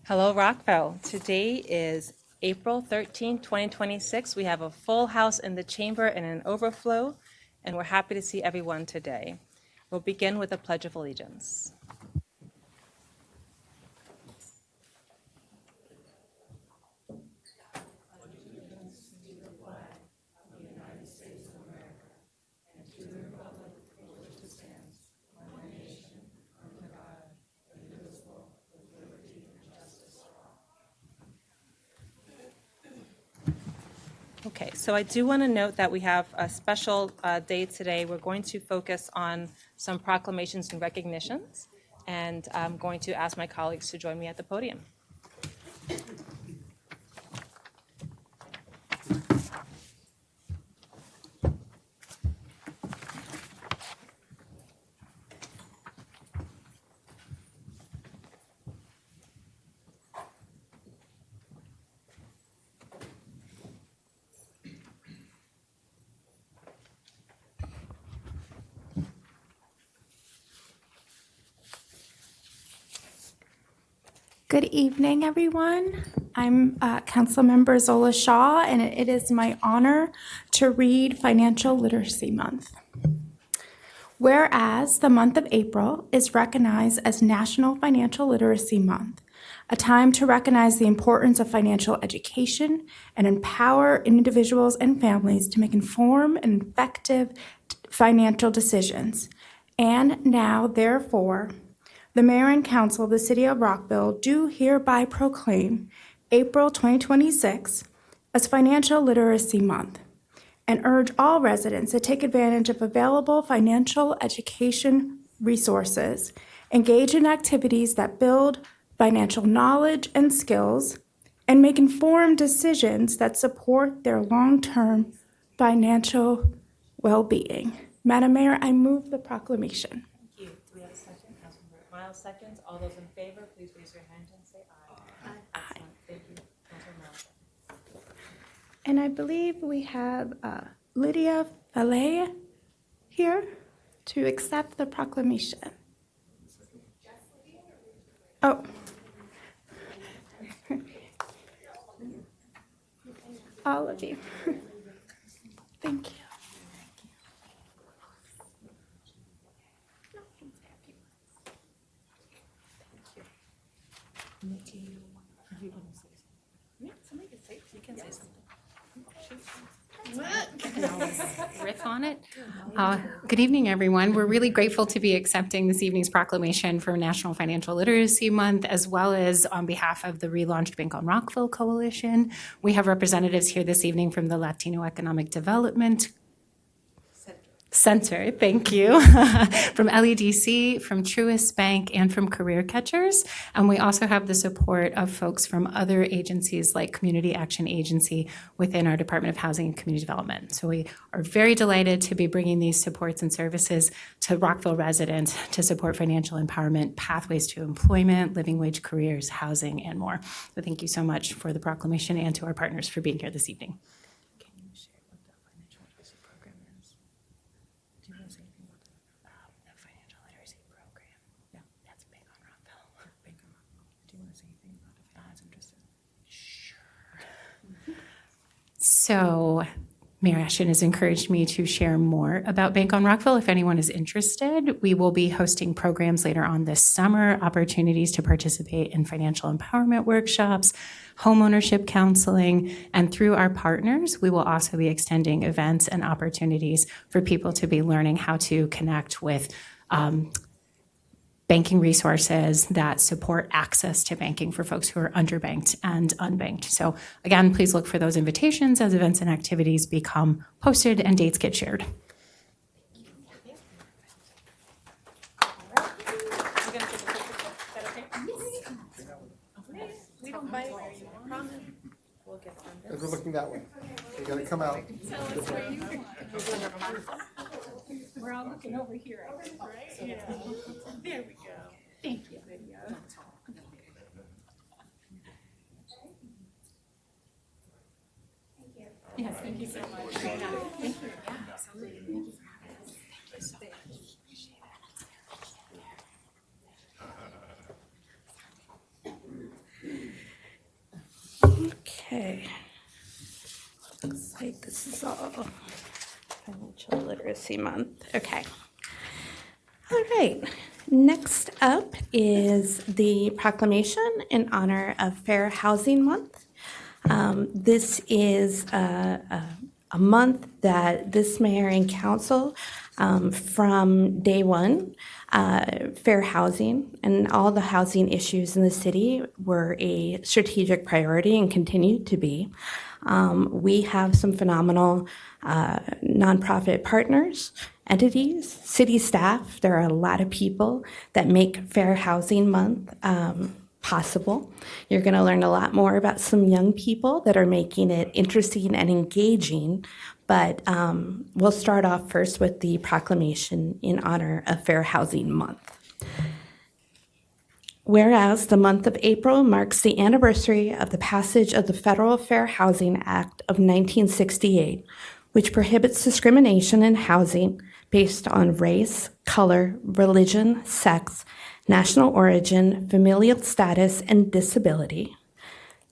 Hello, Rockville. Today is April 13, 2026. We have a full house in the chamber and an overflow, and we're happy to see everyone today. We'll begin with a Pledge of Allegiance. Okay, so I do want to note that we have a special day today. We're going to focus on some proclamations and recognitions, and I'm going to ask my colleagues to join me at the podium. Good evening, everyone. I'm Councilmember Zola Shaw, and it is my honor to read Financial Literacy Month. Whereas the month of April is recognized as National Financial Literacy Month, a time to recognize the importance of financial education and empower individuals and families to make informed and effective financial decisions. And now, therefore, the Mayor and Council of the City of Rockville do hereby proclaim April 2026 as Financial Literacy Month and urge all residents to take advantage of available financial education resources, engage in activities that build financial knowledge and skills, and make informed decisions that support their long-term financial well-being. Madam Mayor, I move the proclamation. Thank you. Do we have a second? Councilmember Miles seconds. All those in favor, please raise your hand and say aye. Aye. Excellent. Thank you, Councilmember Miles. And I believe we have Lydia Valet here to accept the proclamation. Oh. All of you. Thank you. Riff on it. Good evening, everyone. We're really grateful to be accepting this evening's proclamation for National Financial Literacy Month, as well as on behalf of the relaunched Bank on Rockville Coalition. We have representatives here this evening from the Latino Economic Development Center, thank you, from LEDC, from Truist Bank, and from Career Catchers. And we also have the support of folks from other agencies like Community Action Agency within our Department of Housing and Community Development. So we are very delighted to be bringing these supports and services to Rockville residents to support financial empowerment, pathways to employment, living wage careers, housing, and more. So thank you so much for the proclamation and to our partners for being here this evening. So Mayor Ashton has encouraged me to share more about Bank on Rockville. If anyone is interested, we will be hosting programs later on this summer, opportunities to participate in financial empowerment workshops, homeownership counseling, and through our partners, we will also be extending events and opportunities for people to be learning how to connect with banking resources that support access to banking for folks who are underbanked and unbanked. So again, please look for those invitations as events and activities become posted and dates get shared. As we're looking that way, you gotta come out. We're all looking over here, I think, right? Yeah. There we go. Thank you. Yes, thank you so much. Thank you. Yeah, absolutely. Thank you for having us. Thank you so much. Appreciate it. This is all Financial Literacy Month. Okay. All right. Next up is the proclamation in honor of Fair Housing Month. This is a month that this mayor and council, from day one, fair housing and all the housing issues in the city were a strategic priority and continue to be. We have some phenomenal nonprofit partners, entities, city staff. There are a lot of people that make Fair Housing Month possible. You're going to learn a lot more about some young people that are making it interesting and engaging, but we'll start off first with the proclamation in honor of Fair Housing Month. Whereas the month of April marks the anniversary of the passage of the Federal Fair Housing Act of 1968, which prohibits discrimination in housing based on race, color, religion, sex, national origin, familial status, and disability.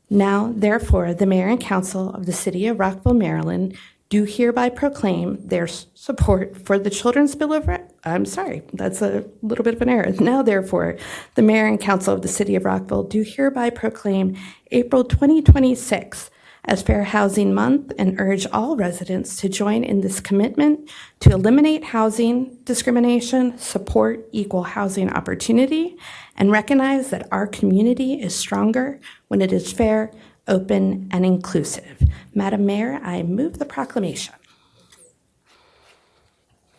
Now, therefore, the Mayor and Council of the City of Rockville, Maryland, do hereby proclaim their support for the Children's Bill of Rights. I'm sorry, that's a little bit of an error. Now, therefore, the Mayor and Council of the City of Rockville do hereby proclaim April 2026 as Fair Housing Month and urge all residents to join in this commitment to eliminate housing discrimination, support equal housing opportunity, and recognize that our community is stronger when it is fair, open, and inclusive. Madam Mayor, I move the proclamation.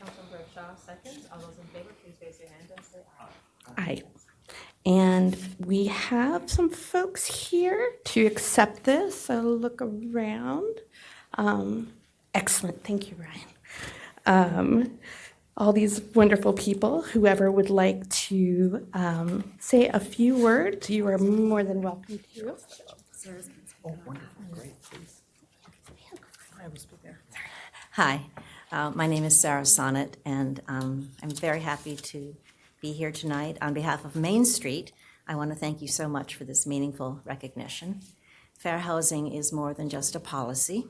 Councilmember Shaw seconds. All those in favor, please raise your hand and say aye. Aye. And we have some folks here to accept this, so look around. Excellent, thank you, Ryan. All these wonderful people, whoever would like to say a few words, you are more than welcome to. Oh, wonderful, great, please. Hi, my name is Sarah Sonnet, and I'm very happy to be here tonight. On behalf of Main Street, I want to thank you so much for this meaningful recognition. Fair housing is more than just a policy.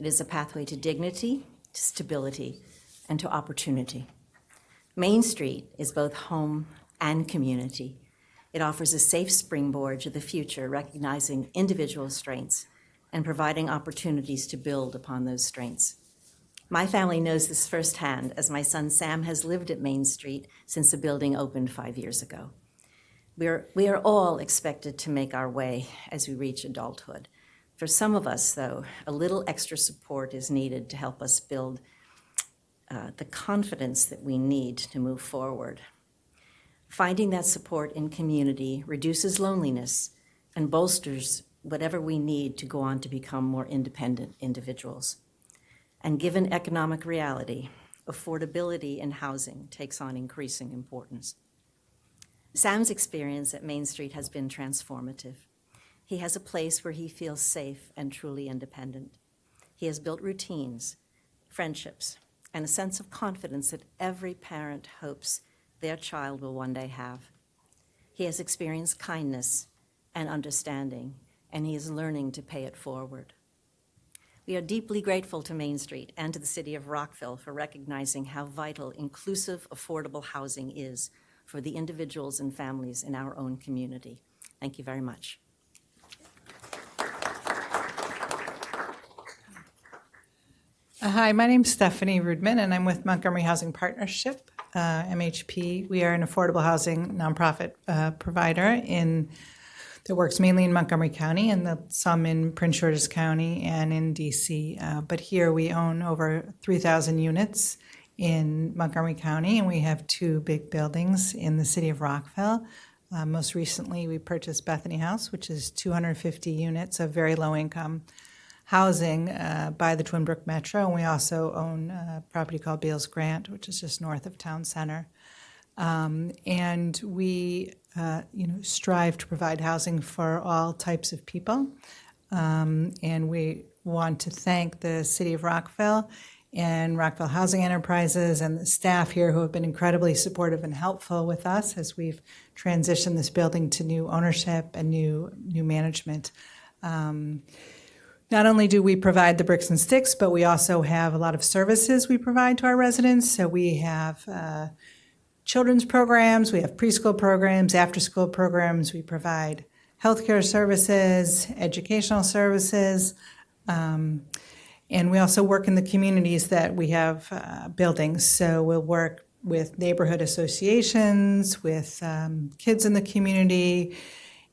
It is a pathway to dignity, to stability, and to opportunity. Main Street is both home and community. It offers a safe springboard to the future, recognizing individual strengths and providing opportunities to build upon those strengths. My family knows this firsthand, as my son Sam has lived at Main Street since the building opened 5 years ago. We are all expected to make our way as we reach adulthood. For some of us, though, a little extra support is needed to help us build the confidence that we need to move forward. Finding that support in community reduces loneliness and bolsters whatever we need to go on to become more independent individuals. And given economic reality, affordability in housing takes on increasing importance. Sam's experience at Main Street has been transformative. He has a place where he feels safe and truly independent. He has built routines, friendships, and a sense of confidence that every parent hopes their child will one day have. He has experienced kindness and understanding, and he is learning to pay it forward. We are deeply grateful to Main Street and to the City of Rockville for recognizing how vital inclusive, affordable housing is for the individuals and families in our own community. Thank you very much. Hi, my name's Stephanie Rudman, and I'm with Montgomery Housing Partnership, MHP. We are an affordable housing nonprofit provider that works mainly in Montgomery County and some in Prince George's County and in DC. But here we own over 3,000 units in Montgomery County, and we have 2 big buildings in the city of Rockville. Most recently, we purchased Bethany House, which is 250 units of very low-income housing by the Twin Brook Metro, and we also own a property called Beals Grant, which is just north of town center. And we, strive to provide housing for all types of people. And we want to thank the City of Rockville and Rockville Housing Enterprises and the staff here who have been incredibly supportive and helpful with us as we've transitioned this building to new ownership and new management. not only do we provide the bricks and sticks, but we also have a lot of services we provide to our residents. So we have children's programs, we have preschool programs, after-school programs. We provide healthcare services, educational services, and we also work in the communities that we have buildings. So we'll work with neighborhood associations, with kids in the community,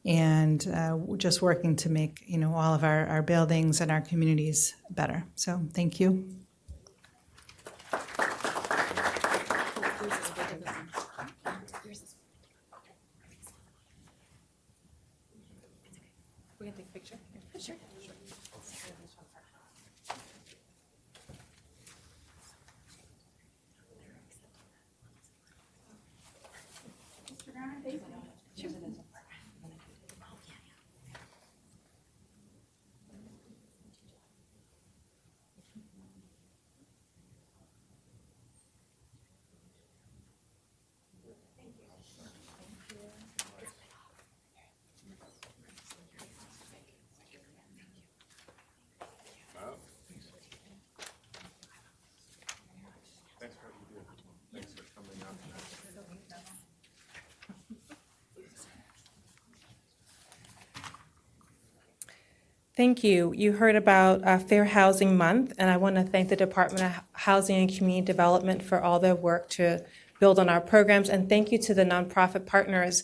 and we're just working to make all of our buildings and our communities better. So thank you. We can take a picture. Sure. Thank you. You heard about Fair Housing Month, and I want to thank the Department of Housing and Community Development for all their work to build on our programs, and thank you to the nonprofit partners.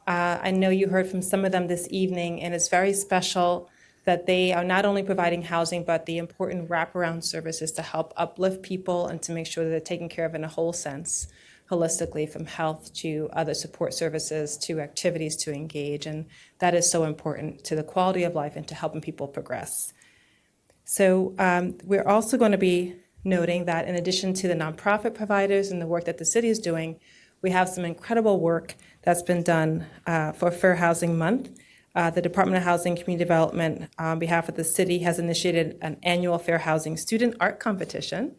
I know you heard from some of them this evening, and it's very special that they are not only providing housing, but the important wraparound services to help uplift people and to make sure that they're taken care of in a whole sense, holistically, from health to other support services to activities to engage. And that is so important to the quality of life and to helping people progress. So we're also going to be noting that in addition to the nonprofit providers and the work that the city is doing, we have some incredible work that's been done for Fair Housing Month. The Department of Housing and Community Development, on behalf of the city, has initiated an annual Fair Housing Student Art Competition,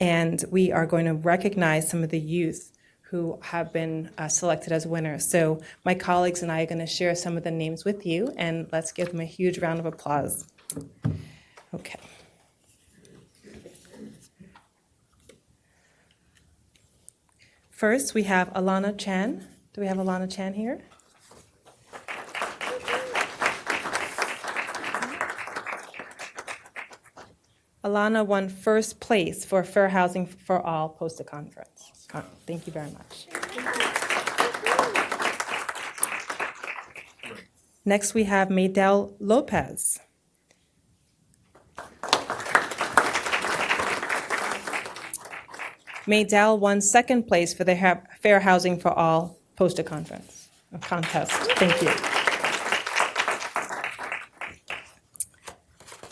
and we are going to recognize some of the youth who have been selected as winners. So my colleagues and I are going to share some of the names with you, and let's give them a huge round of applause. Okay. First, we have Alana Chan. Do we have Alana Chan here? Alana won first place for Fair Housing for All poster conference. Thank you very much. Next, we have Maydell Lopez. Maydell won second place for the Fair Housing for All poster contest. Thank you.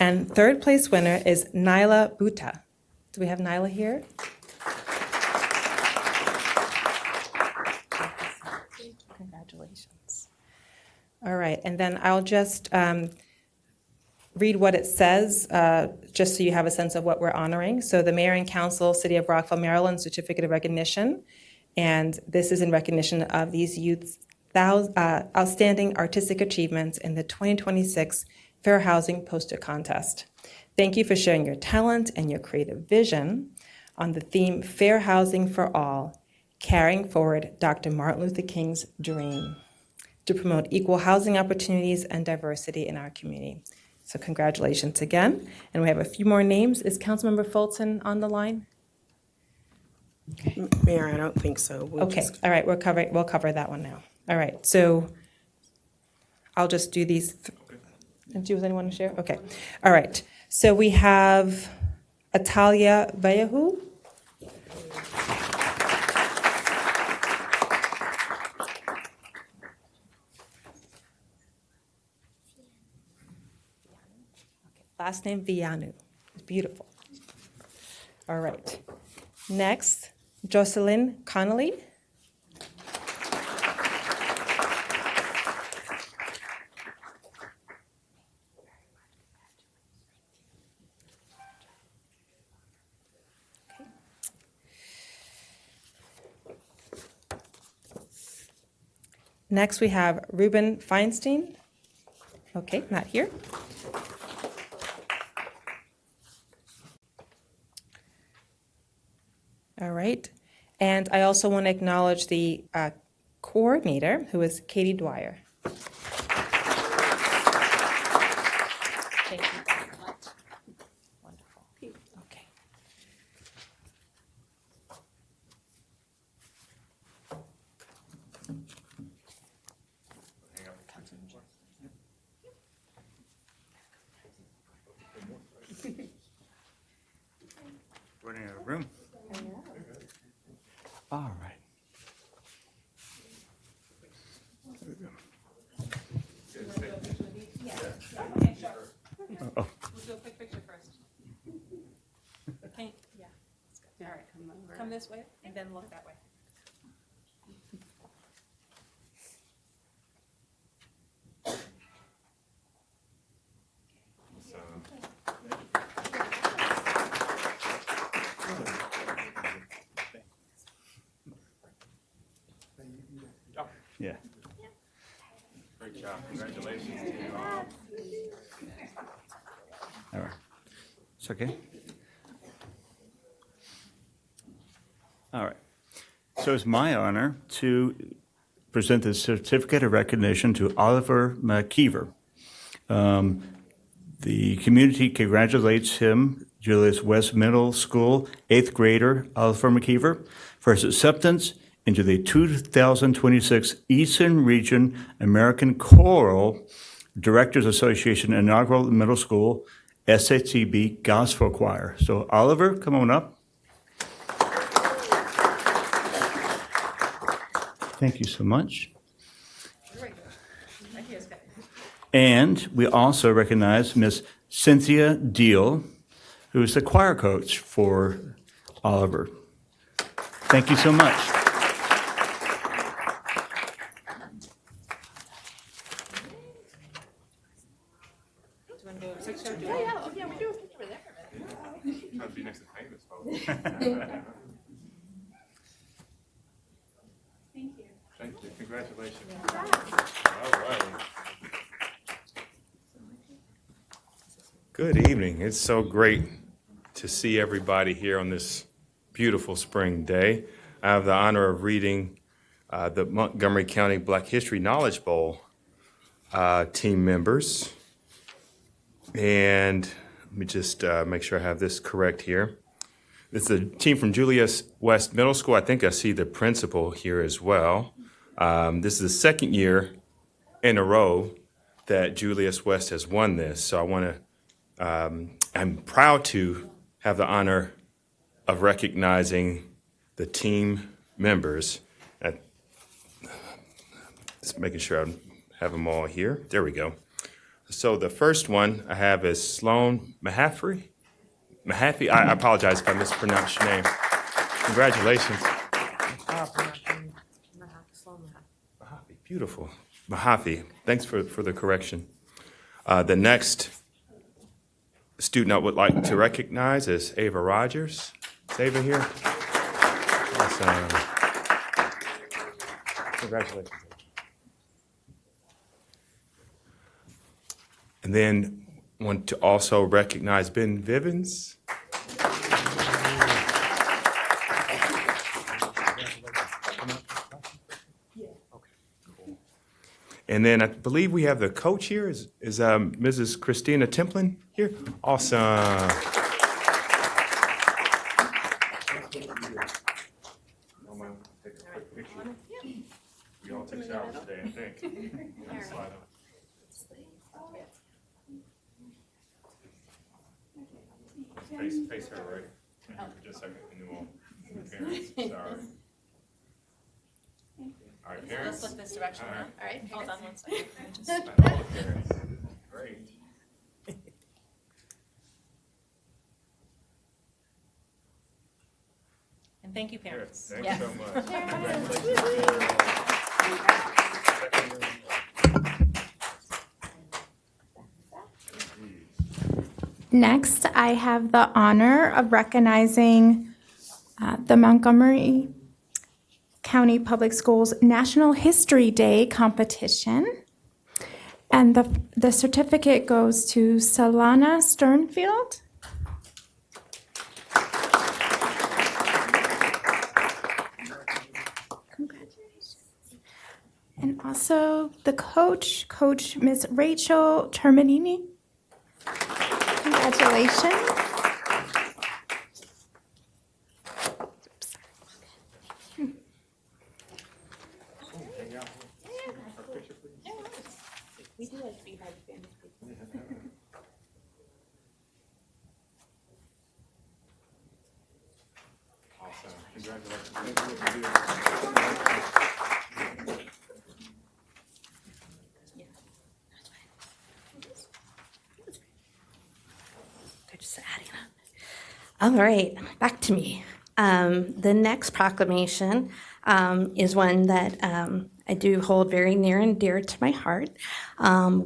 And third place winner is Nyla Buta. Do we have Nyla here? Congratulations. All right, and then I'll just read what it says, just so you have a sense of what we're honoring. So the Mayor and Council, City of Rockville, Maryland, Certificate of Recognition, and this is in recognition of these youth's outstanding artistic achievements in the 2026 Fair Housing Poster Contest. Thank you for sharing your talent and your creative vision on the theme Fair Housing for All, carrying forward Dr. Martin Luther King's dream to promote equal housing opportunities and diversity in our community. So congratulations again. And we have a few more names. Is Councilmember Fulton on the line? Okay. Mayor, I don't think so. Okay, all right, we'll cover that one now. All right, so I'll just do these. Do you anyone to share? Okay, all right. So we have Atalia Vayahu. Last name Vianu. Beautiful. All right. Next, Jocelyn Connolly. Okay. Next, we have Ruben Feinstein. Okay, not here. right. And I also want to acknowledge the coordinator, who is Katie Dwyer. Thank you very much. Wonderful. Okay. Running out of room. All right. Oh, We'll do a quick picture first. Yeah. All right, come this way and then look that way. yeah. Great job. Congratulations to you all. All right. It's okay? All right. So it's my honor to present the certificate of recognition to Oliver McKeever. The community congratulates him, Julius West Middle School 8th grader Oliver McKeever, for his acceptance into the 2026 Eastern Region American Choral Directors Association Inaugural Middle School SHCB Gospel Choir. So Oliver, come on up. Thank you so much. And we also recognize Miss Cynthia Deal, who is the choir coach for Oliver. Thank you so much. Thank you. Congratulations. All right. Good evening. It's so great to see everybody here on this beautiful spring day. I have the honor of reading the Montgomery County Black History Knowledge Bowl team members. And let me just make sure I have this correct here. It's the team from Julius West Middle School. I think I see the principal here as well. This is the second year in a row that Julius West has won this. So I want to, I'm proud to have the honor of recognizing the team members. Just making sure I have them all here. There we go. So the first one I have is Sloan Mahaffey. I apologize if I mispronounced your name. Congratulations. Mahaffey, beautiful. Mahaffey, thanks for the correction. The next student I would like to recognize is Ava Rogers. Is Ava here? Awesome. Congratulations. And then want to also recognize Ben Vivens. And then I believe we have the coach here. Is Mrs. Christina Templin here? Awesome. We all took showers today, I think. Face her, right? For just a second, and then we'll parents. Sorry. All right, parents. Let's look this direction now. All right, hold on one second. Let me just- All the parents. Great. And thank you, parents. Thanks Yes. so much. Congratulations. Next, I have the honor of recognizing the Montgomery County Public Schools National History Day competition. And the certificate goes to Solana Sternfield. And also the coach, Miss Rachel Terminini. Congratulations. All right, back to me. The next proclamation is one that I do hold very near and dear to my heart.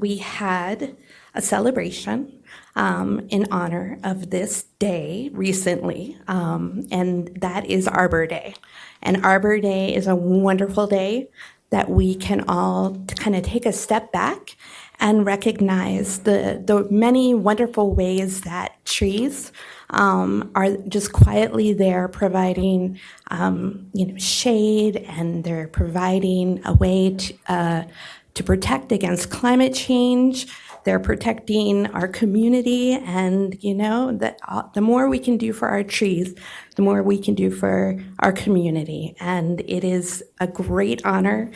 We had a celebration in honor of this day recently, and that is Arbor Day. And Arbor Day is a wonderful day that we can all kind of take a step back and recognize the many wonderful ways that trees are just quietly there providing shade, and they're providing a way to protect against climate change. They're protecting our community, and the more we can do for our trees, the more we can do for our community. And it is a great honor.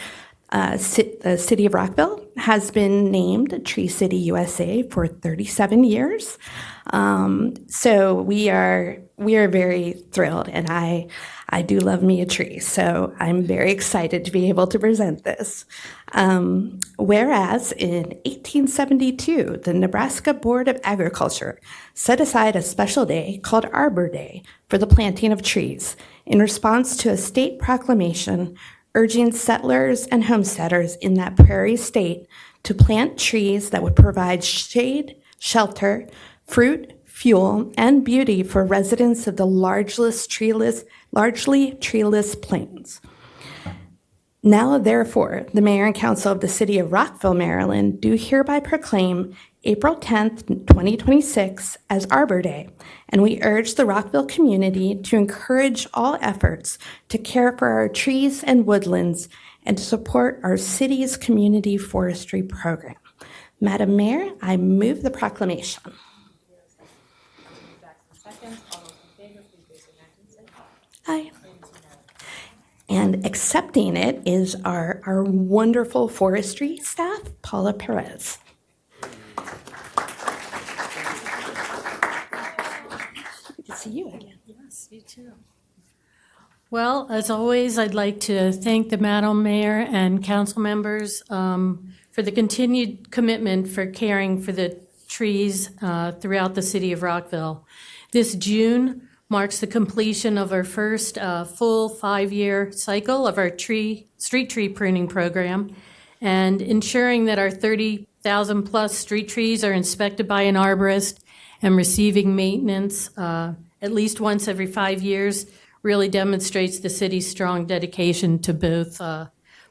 The city of Rockville has been named Tree City USA for 37 years. So we are very thrilled, and I do love me a tree. So I'm very excited to be able to present this. Whereas in 1872, the Nebraska Board of Agriculture set aside a special day called Arbor Day for the planting of trees in response to a state proclamation urging settlers and homesteaders in that prairie state to plant trees that would provide shade, shelter, fruit, fuel, and beauty for residents of the largely treeless plains. Now, therefore, the Mayor and Council of the City of Rockville, Maryland, do hereby proclaim April 10th, 2026 as Arbor Day, and we urge the Rockville community to encourage all efforts to care for our trees and woodlands and to support our city's community forestry program. Madam Mayor, I move the proclamation. Aye. And accepting it is our wonderful forestry staff, Paula Perez. Good to see you again. Yes, you too. Well, as always, I'd like to thank the Madam Mayor and council members for the continued commitment for caring for the trees throughout the city of Rockville. This June marks the completion of our first full 5-year cycle of our street tree pruning program, and ensuring that our 30,000 plus street trees are inspected by an arborist and receiving maintenance at least once every 5 years really demonstrates the city's strong dedication to both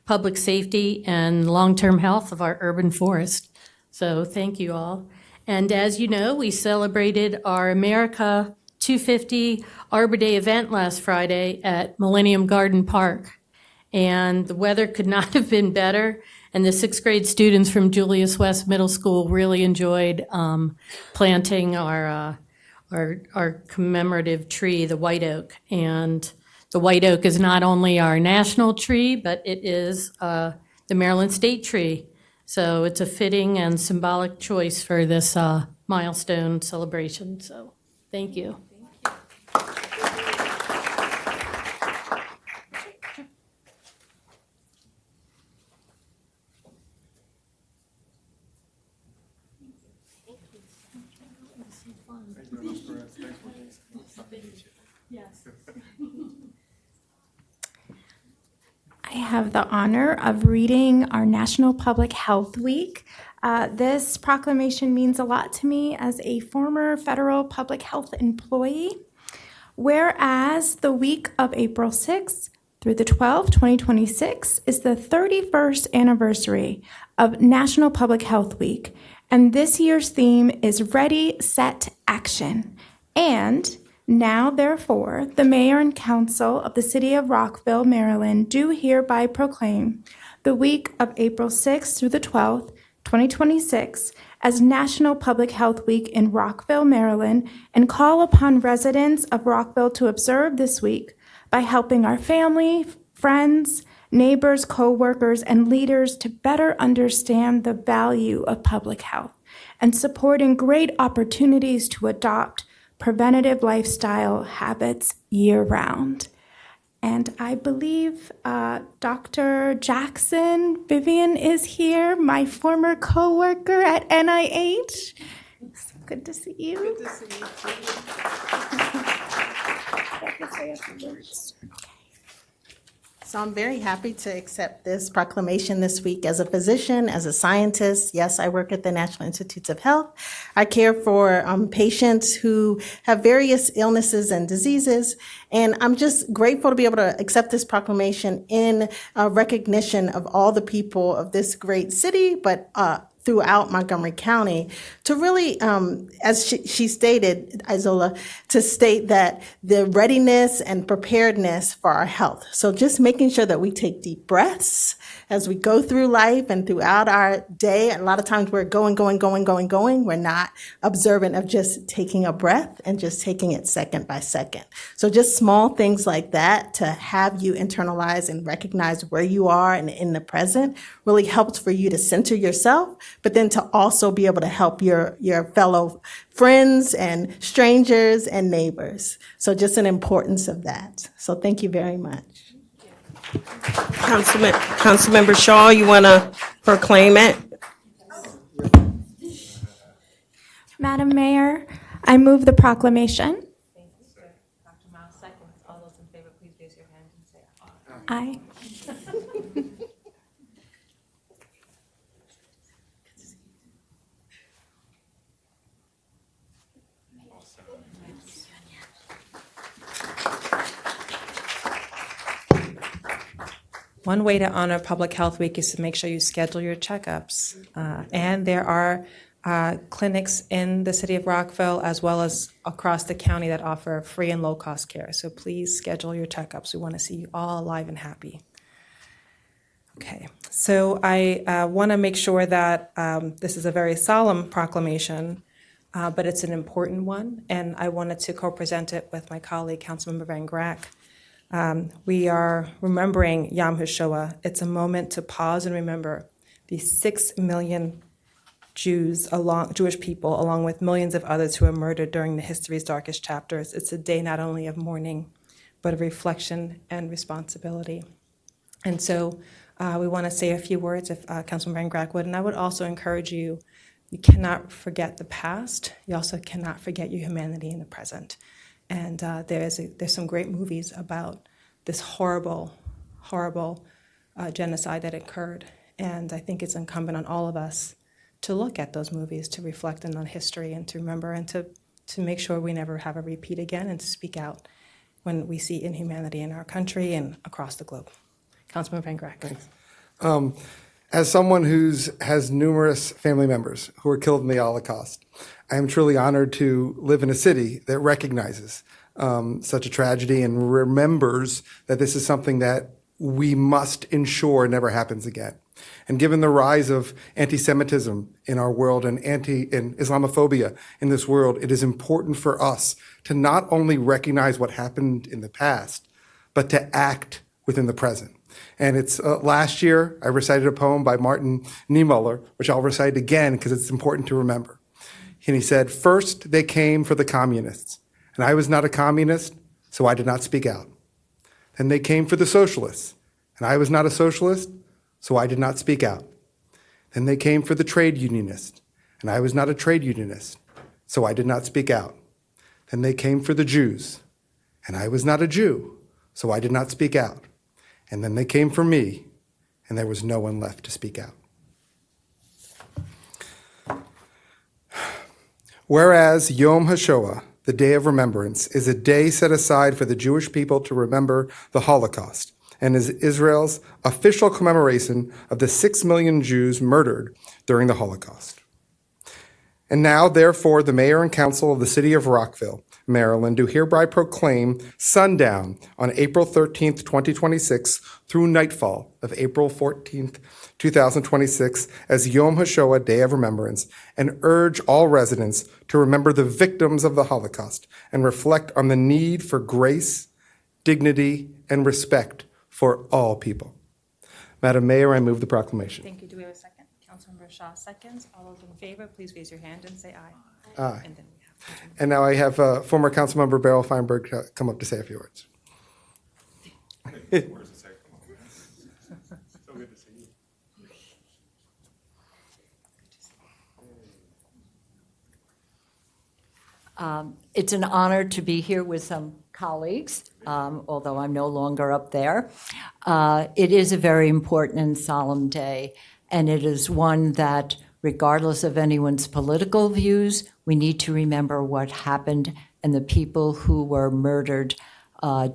public safety and long-term health of our urban forest. So thank you all. And as you know, we celebrated our America 250 Arbor Day event last Friday at Millennium Garden Park. And the weather could not have been better. And the 6th grade students from Julius West Middle School really enjoyed planting our commemorative tree, the white oak. And the white oak is not only our national tree, but it is the Maryland state tree. So it's a fitting and symbolic choice for this milestone celebration. So thank you. I have the honor of reading our National Public Health Week. This proclamation means a lot to me as a former federal public health employee. Whereas the week of April 6th through the 12th, 2026 is the 31st anniversary of National Public Health Week, and this year's theme is Ready, Set, Action. And Now, therefore, the mayor and council of the city of Rockville, Maryland, do hereby proclaim the week of April 6th through the 12th, 2026, as National Public Health Week in Rockville, Maryland, and call upon residents of Rockville to observe this week by helping our family, friends, neighbors, co-workers, and leaders to better understand the value of public health and supporting great opportunities to adopt preventative lifestyle habits year-round. And I believe Dr. Jackson Vivian is here, my former co-worker at NIH. So good to see you. Good to see you. So I'm very happy to accept this proclamation this week as a physician, as a scientist. Yes, I work at the National Institutes of Health. I care for patients who have various illnesses and diseases. And I'm just grateful to be able to accept this proclamation in recognition of all the people of this great city, but throughout Montgomery County, to really, as she stated, Isola, to state that the readiness and preparedness for our health. So just making sure that we take deep breaths as we go through life and throughout our day. A lot of times we're going. We're not observant of just taking a breath and just taking it second by second. So just small things like that to have you internalize and recognize where you are and in the present really helps for you to center yourself, but then to also be able to help your fellow friends and strangers and neighbors. So just an importance of that. So thank you very much. Councilmember Shaw, you want to proclaim it? Madam Mayor, I move the proclamation. Dr. Miles seconds. All those in favor, please raise your hand and say Aye. One way to honor Public Health Week is to make sure you schedule your checkups. And there are clinics in the city of Rockville as well as across the county that offer free and low-cost care. So please schedule your checkups. We want to see you all alive and happy. Okay, so I want to make sure that this is a very solemn proclamation, but it's an important one, and I wanted to co-present it with my colleague, Councilmember Van Grack. We are remembering Yom HaShoah. It's a moment to pause and remember the 6 million Jewish people, along with millions of others who were murdered during the history's darkest chapters. It's a day not only of mourning, but of reflection and responsibility. And so we want to say a few words, if Councilman Van Grack would, and I would also encourage you, you cannot forget the past. You also cannot forget your humanity in the present. And there's some great movies about this horrible genocide that occurred. And I think it's incumbent on all of us to look at those movies, to reflect on history and to remember and to make sure we never have a repeat again and to speak out when we see inhumanity in our country and across the globe. Councilman Van Grack. Thanks. As someone who has numerous family members who were killed in the Holocaust, I am truly honored to live in a city that recognizes such a tragedy and remembers that this is something that we must ensure never happens again. And given the rise of anti-Semitism in our world and Islamophobia in this world, it is important for us to not only recognize what happened in the past, but to act within the present. And it's last year, I recited a poem by Martin Niemöller, which I'll recite again because it's important to remember. And he said, "First they came for the communists, and I was not a communist, so I did not speak out. Then they came for the socialists, and I was not a socialist, so I did not speak out. Then they came for the trade unionists, and I was not a trade unionist, so I did not speak out. Then they came for the Jews, and I was not a Jew, so I did not speak out. And then they came for me, and there was no one left to speak out." Whereas Yom HaShoah, the Day of Remembrance, is a day set aside for the Jewish people to remember the Holocaust, and is Israel's official commemoration of the 6 million Jews murdered during the Holocaust. And now, therefore, the mayor and council of the city of Rockville Maryland, do hereby proclaim sundown on April 13th, 2026 through nightfall of April 14th, 2026 as Yom HaShoah, Day of Remembrance, and urge all residents to remember the victims of the Holocaust and reflect on the need for grace, dignity, and respect for all people. Madam Mayor, I move the proclamation. Thank you. Do we have a second? Councilmember Shaw seconds. All those in favor, please raise your hand and say aye. Aye. And then we have Councilmember. And now I have former Councilmember Beryl Feinberg come up to say a few words. It's an honor to be here with some colleagues, although I'm no longer up there. It is a very important and solemn day, and it is one that, regardless of anyone's political views, we need to remember what happened and the people who were murdered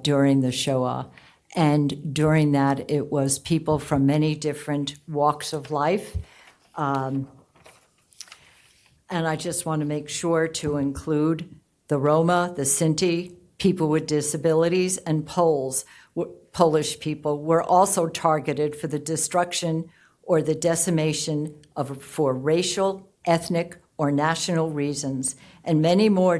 during the Shoah. And during that, it was people from many different walks of life. And I just want to make sure to include the Roma, the Sinti, people with disabilities, and Poles, Polish people were also targeted for the destruction or the decimation for racial, ethnic, or national reasons, and many more,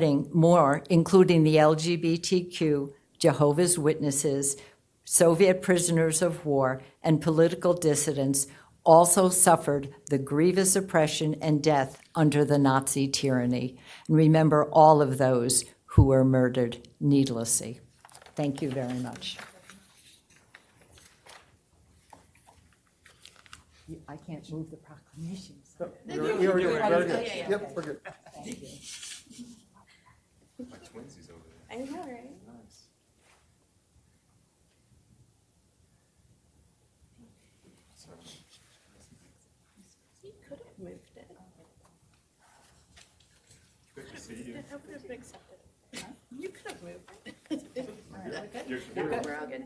including the LGBTQ, Jehovah's Witnesses, Soviet prisoners of war, and political dissidents also suffered the grievous oppression and death under the Nazi tyranny. And remember all of those who were murdered needlessly. Thank you very much. I can't move the proclamations. We already did. Yep, we're good. Thank you. My twinsies over there. I know, right? Nice. You could have moved it. Good to see you. I would have accepted it. You could have moved it. We're all good.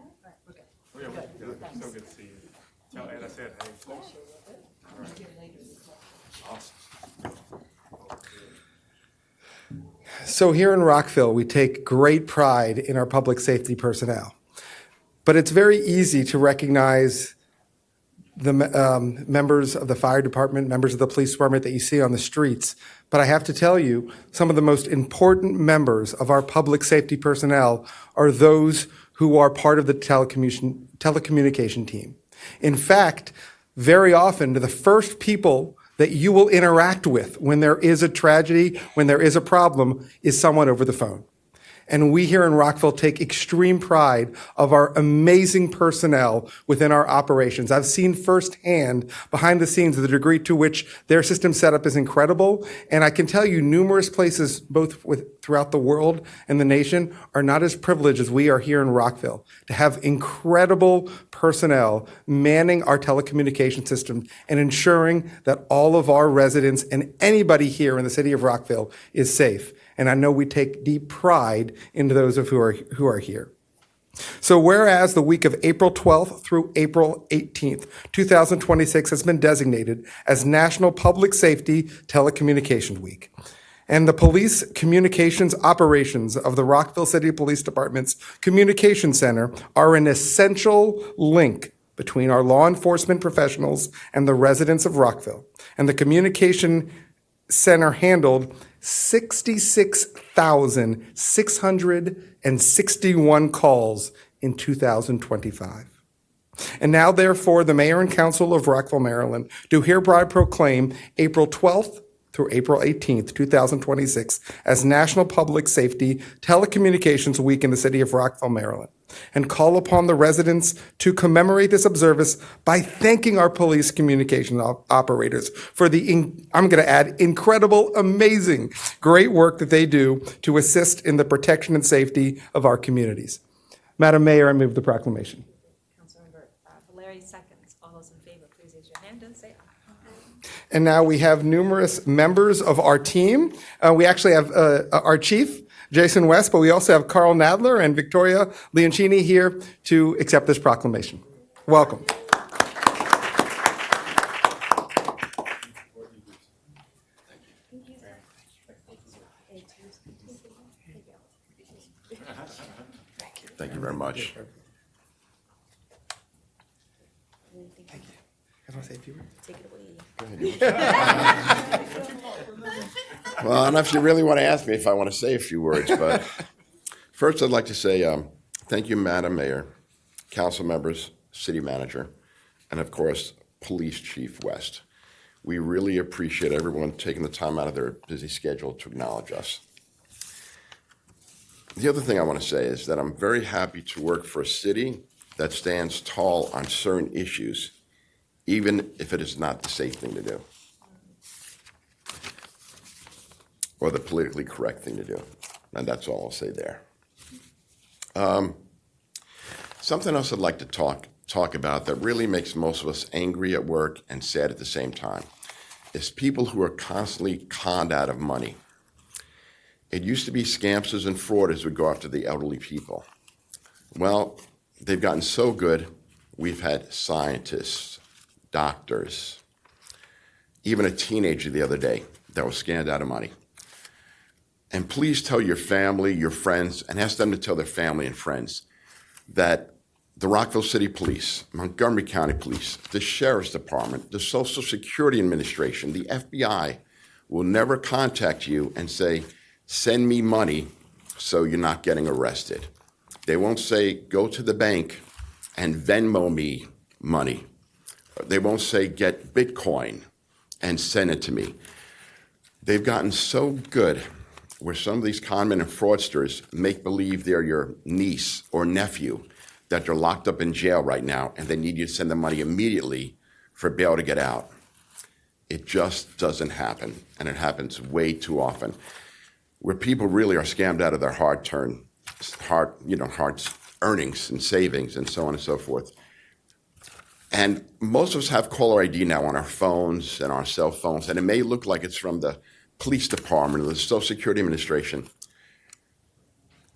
Oh, yeah, we're good. So good to see you. Tell Ed I said hey. All right. Awesome. So here in Rockville, we take great pride in our public safety personnel. But it's very easy to recognize the members of the fire department, members of the police department that you see on the streets. But I have to tell you, some of the most important members of our public safety personnel are those who are part of the telecommunication team. In fact, very often, the first people that you will interact with when there is a tragedy, when there is a problem, is someone over the phone. And we here in Rockville take extreme pride of our amazing personnel within our operations. I've seen firsthand behind the scenes the degree to which their system setup is incredible. And I can tell you numerous places, both throughout the world and the nation, are not as privileged as we are here in Rockville to have incredible personnel manning our telecommunication system and ensuring that all of our residents and anybody here in the city of Rockville is safe. And I know we take deep pride into those of who are here. So whereas the week of April 12th through April 18th, 2026 has been designated as National Public Safety Telecommunications Week, and the police communications operations of the Rockville City Police Department's Communication Center are an essential link between our law enforcement professionals and the residents of Rockville. And the Communication Center handled 66,661 calls in 2025. And now, therefore, the Mayor and Council of Rockville, Maryland, do hereby proclaim April 12th through April 18th, 2026 as National Public Safety Telecommunications Week in the city of Rockville, Maryland, and call upon the residents to commemorate this observance by thanking our police communication operators for the, I'm going to add, incredible, amazing, great work that they do to assist in the protection and safety of our communities. Madam Mayor, I move the proclamation. Councilmember Valeri seconds. All those in favor, please raise your hand and say aye. And now we have numerous members of our team. We actually have our chief, Jason West, but we also have Carl Nadler and Victoria Leoncini here to accept this proclamation. Welcome. much. Thank you. I want to say a few words. Take it away. Well, I don't know if you really want to ask me if I want to say a few words, but first I'd like to say thank you, Madam Mayor, council members, city manager, and of course, Police Chief West. We really appreciate everyone taking the time out of their busy schedule to acknowledge us. The other thing I want to say is that I'm very happy to work for a city that stands tall on certain issues, even if it is not the safe thing to do or the politically correct thing to do. And that's all I'll say there. Something else I'd like to talk about that really makes most of us angry at work and sad at the same time is people who are constantly conned out of money. It used to be scamsters and fraudsters would go after the elderly people. Well, they've gotten so good, we've had scientists, doctors, even a teenager the other day that was scammed out of money. And please tell your family, your friends, and ask them to tell their family and friends that the Rockville City Police, Montgomery County Police, the Sheriff's Department, the Social Security Administration, the FBI will never contact you and say, send me money so you're not getting arrested. They won't say, go to the bank and Venmo me money. They won't say, get Bitcoin and send it to me. They've gotten so good where some of these conmen and fraudsters make believe they're your niece or nephew, that they're locked up in jail right now and they need you to send them money immediately for bail to get out. It just doesn't happen, and it happens way too often, where people really are scammed out of their hard earnings and savings and so on and so forth. And most of us have caller ID now on our phones and our cell phones, and it may look like it's from the police department or the Social Security Administration.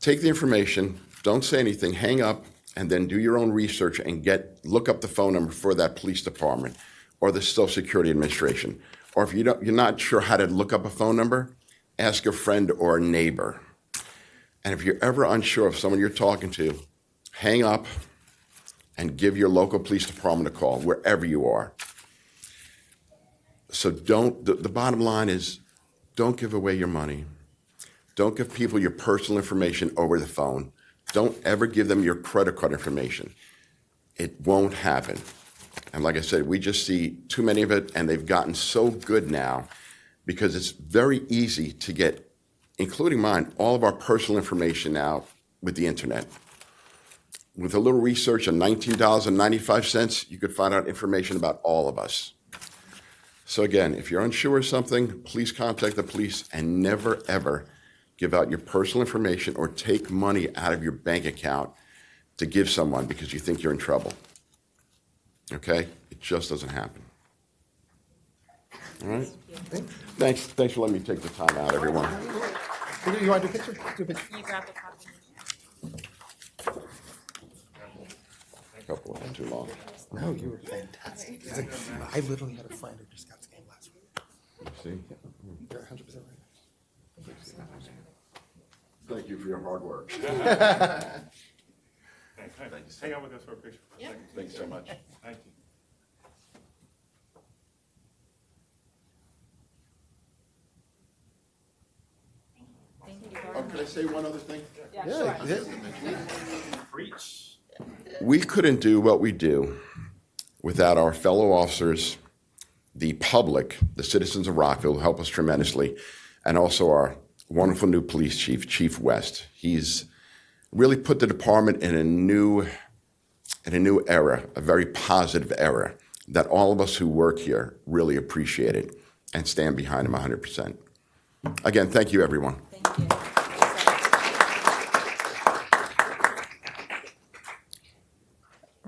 Take the information, don't say anything, hang up, and then do your own research and look up the phone number for that police department or the Social Security Administration. Or if you're not sure how to look up a phone number, ask a friend or a neighbor. And if you're ever unsure of someone you're talking to, hang up and give your local police department a call, wherever you are. So the bottom line is, don't give away your money. Don't give people your personal information over the phone. Don't ever give them your credit card information. It won't happen. And like I said, we just see too many of it, and they've gotten so good now because it's very easy to get, including mine, all of our personal information now with the internet. With a little research on $19.95, you could find out information about all of us. So again, if you're unsure of something, please contact the police and never, ever give out your personal information or take money out of your bank account to give someone because you think you're in trouble. Okay? It just doesn't happen. All right? Thanks for letting me take the time out, everyone. You want to do a picture? Do a picture. Can you grab the copy? A couple of them too long. No, you were fantastic. I literally had a friend who just got scammed last week. See? You're 100% right. Thank you for your hard work. Hang on with us for a picture for a second. Thanks so much. Thank you. Oh, can I say one other thing? Yeah. Preach. We couldn't do what we do without our fellow officers, the public, the citizens of Rockville, who help us tremendously, and also our wonderful new police chief, Chief West. He's really put the department in a new era, a very positive era, that all of us who work here really appreciate it and stand behind him 100%. Again, thank you, everyone. Thank you.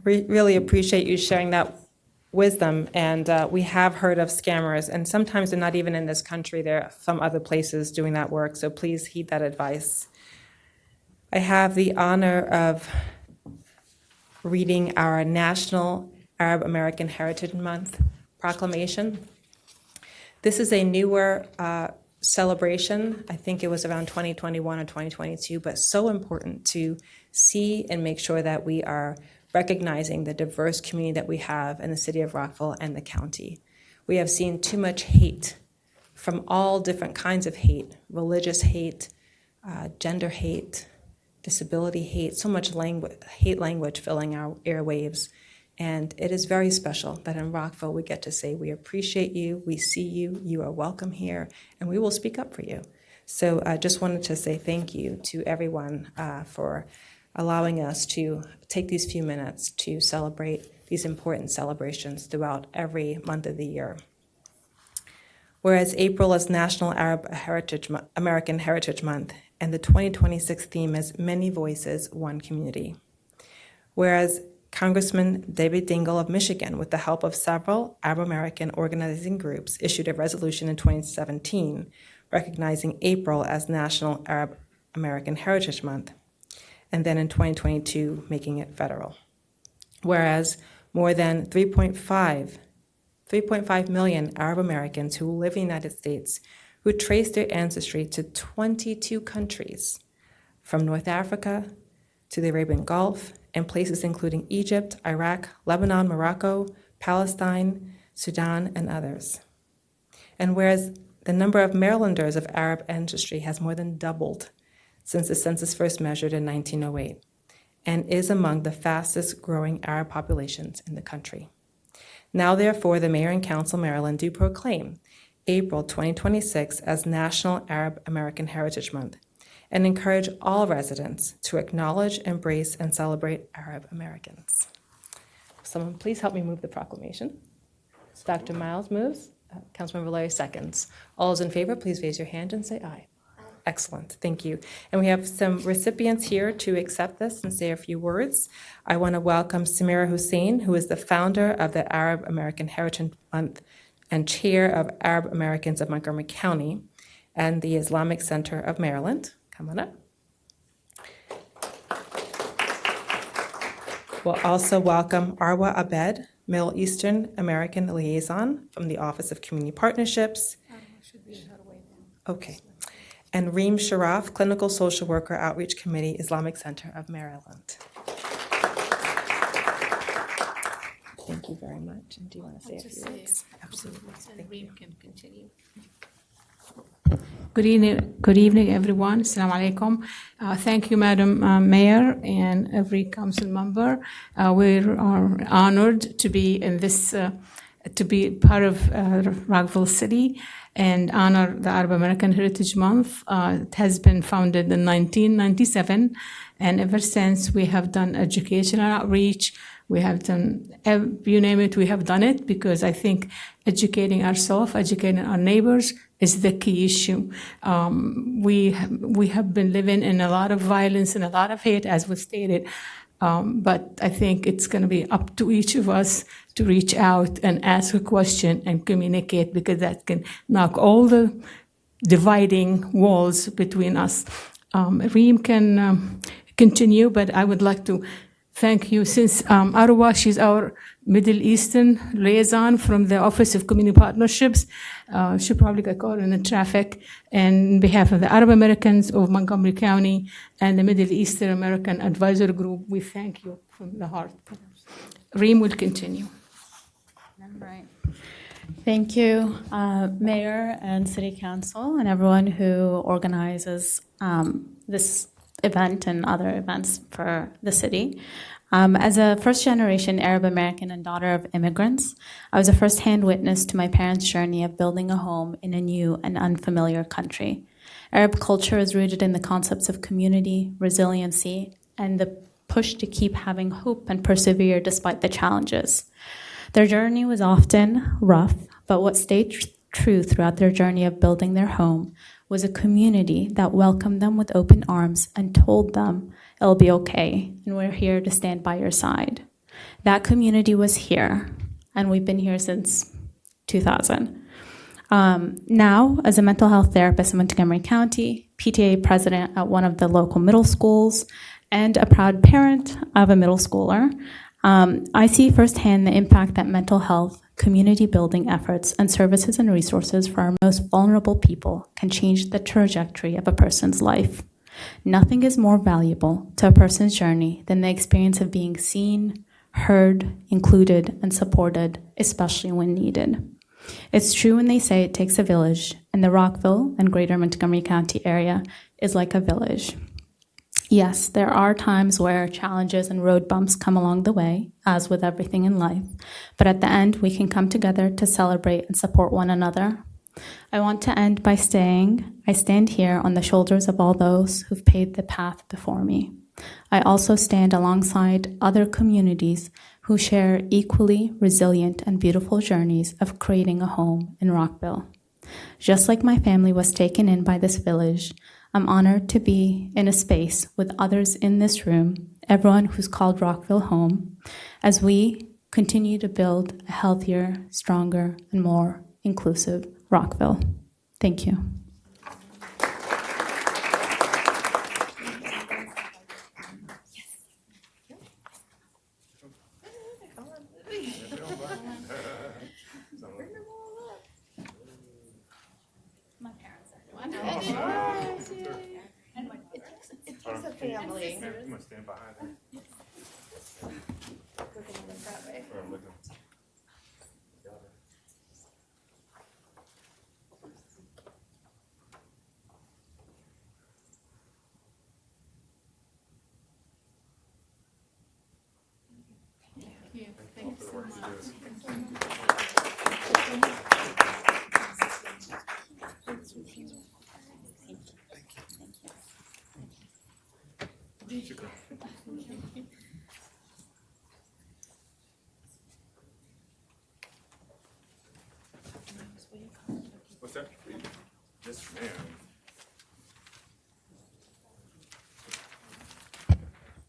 Really appreciate you sharing that wisdom. And we have heard of scammers, and sometimes they're not even in this country. They're from other places doing that work. So please heed that advice. I have the honor of reading our National Arab American Heritage Month proclamation. This is a newer celebration. I think it was around 2021 or 2022, but so important to see and make sure that we are recognizing the diverse community that we have in the city of Rockville and the county. We have seen too much hate from all different kinds of hate, religious hate, gender hate, disability hate, so much hate language filling our airwaves. And it is very special that in Rockville we get to say we appreciate you, we see you, you are welcome here, and we will speak up for you. So I just wanted to say thank you to everyone for allowing us to take these few minutes to celebrate these important celebrations throughout every month of the year. Whereas April is National American Heritage Month, and the 2026 theme is Many Voices, One Community. Whereas Congressman David Dingell of Michigan, with the help of several Arab American organizing groups, issued a resolution in 2017 recognizing April as National Arab American Heritage Month, and then in 2022 making it federal. Whereas more than 3.5 million Arab Americans who live in the United States who trace their ancestry to 22 countries, from North Africa to the Arabian Gulf, and places including Egypt, Iraq, Lebanon, Morocco, Palestine, Sudan, and others. And whereas the number of Marylanders of Arab ancestry has more than doubled since the census first measured in 1908, and is among the fastest growing Arab populations in the country. Now, therefore, the Mayor and Council of Maryland do proclaim April 2026 as National Arab American Heritage Month, and encourage all residents to acknowledge, embrace, and celebrate Arab Americans. Someone please help me move the proclamation. Dr. Miles moves. Councilmember Larry seconds. All those in favor, please raise your hand and say aye. Excellent, thank you. And we have some recipients here to accept this and say a few words. I want to welcome Samira Hussein, who is the founder of the Arab American Heritage Month and chair of Arab Americans of Montgomery County and the Islamic Center of Maryland. Come on up. We'll also welcome Arwa Abed, Middle Eastern American Liaison from the Office of Community Partnerships. Okay. And Reem Sharaf, Clinical Social Worker, Outreach Committee, Islamic Center of Maryland. Thank you very much. And do you want to say a few words? Absolutely. Reem can continue. Good evening, everyone. Assalamu alaikum. Thank you, Madam Mayor and every council member. We are honored to be in this, to be part of Rockville City and honor the Arab American Heritage Month. It has been founded in 1997, and ever since we have done educational outreach. We have done, you name it, we have done it, because I think educating ourselves, educating our neighbors is the key issue. We have been living in a lot of violence and a lot of hate, as was stated, but I think it's going to be up to each of us to reach out and ask a question and communicate, because that can knock all the dividing walls between us. Reem can continue, but I would like to thank you. Since Arwa, she's our Middle Eastern liaison from the Office of Community Partnerships. She probably got caught in the traffic. And on behalf of the Arab Americans of Montgomery County and the Middle Eastern American Advisor Group, we thank you from the heart. Reem will continue. Right. Thank you, Mayor and City Council and everyone who organizes this event and other events for the city. As a first-generation Arab American and daughter of immigrants, I was a first-hand witness to my parents' journey of building a home in a new and unfamiliar country. Arab culture is rooted in the concepts of community, resiliency, and the push to keep having hope and persevere despite the challenges. Their journey was often rough, but what stayed true throughout their journey of building their home was a community that welcomed them with open arms and told them it'll be okay, and we're here to stand by your side. That community was here, and we've been here since 2000. Now, as a mental health therapist in Montgomery County, PTA president at one of the local middle schools, and a proud parent of a middle schooler, I see firsthand the impact that mental health community building efforts, and services and resources for our most vulnerable people can change the trajectory of a person's life. Nothing is more valuable to a person's journey than the experience of being seen, heard, included, and supported, especially when needed. It's true when they say it takes a village, and the Rockville and greater Montgomery County area is like a village. Yes, there are times where challenges and road bumps come along the way, as with everything in life, but at the end, we can come together to celebrate and support one another. I want to end by saying, I stand here on the shoulders of all those who've paved the path before me. I also stand alongside other communities who share equally resilient and beautiful journeys of creating a home in Rockville. Just like my family was taken in by this village, I'm honored to be in a space with others in this room, everyone who's called Rockville home, as we continue to build a healthier, stronger, and more inclusive Rockville. Thank you. It takes a family. I'm gonna stand behind her. What's that? Yes, ma'am.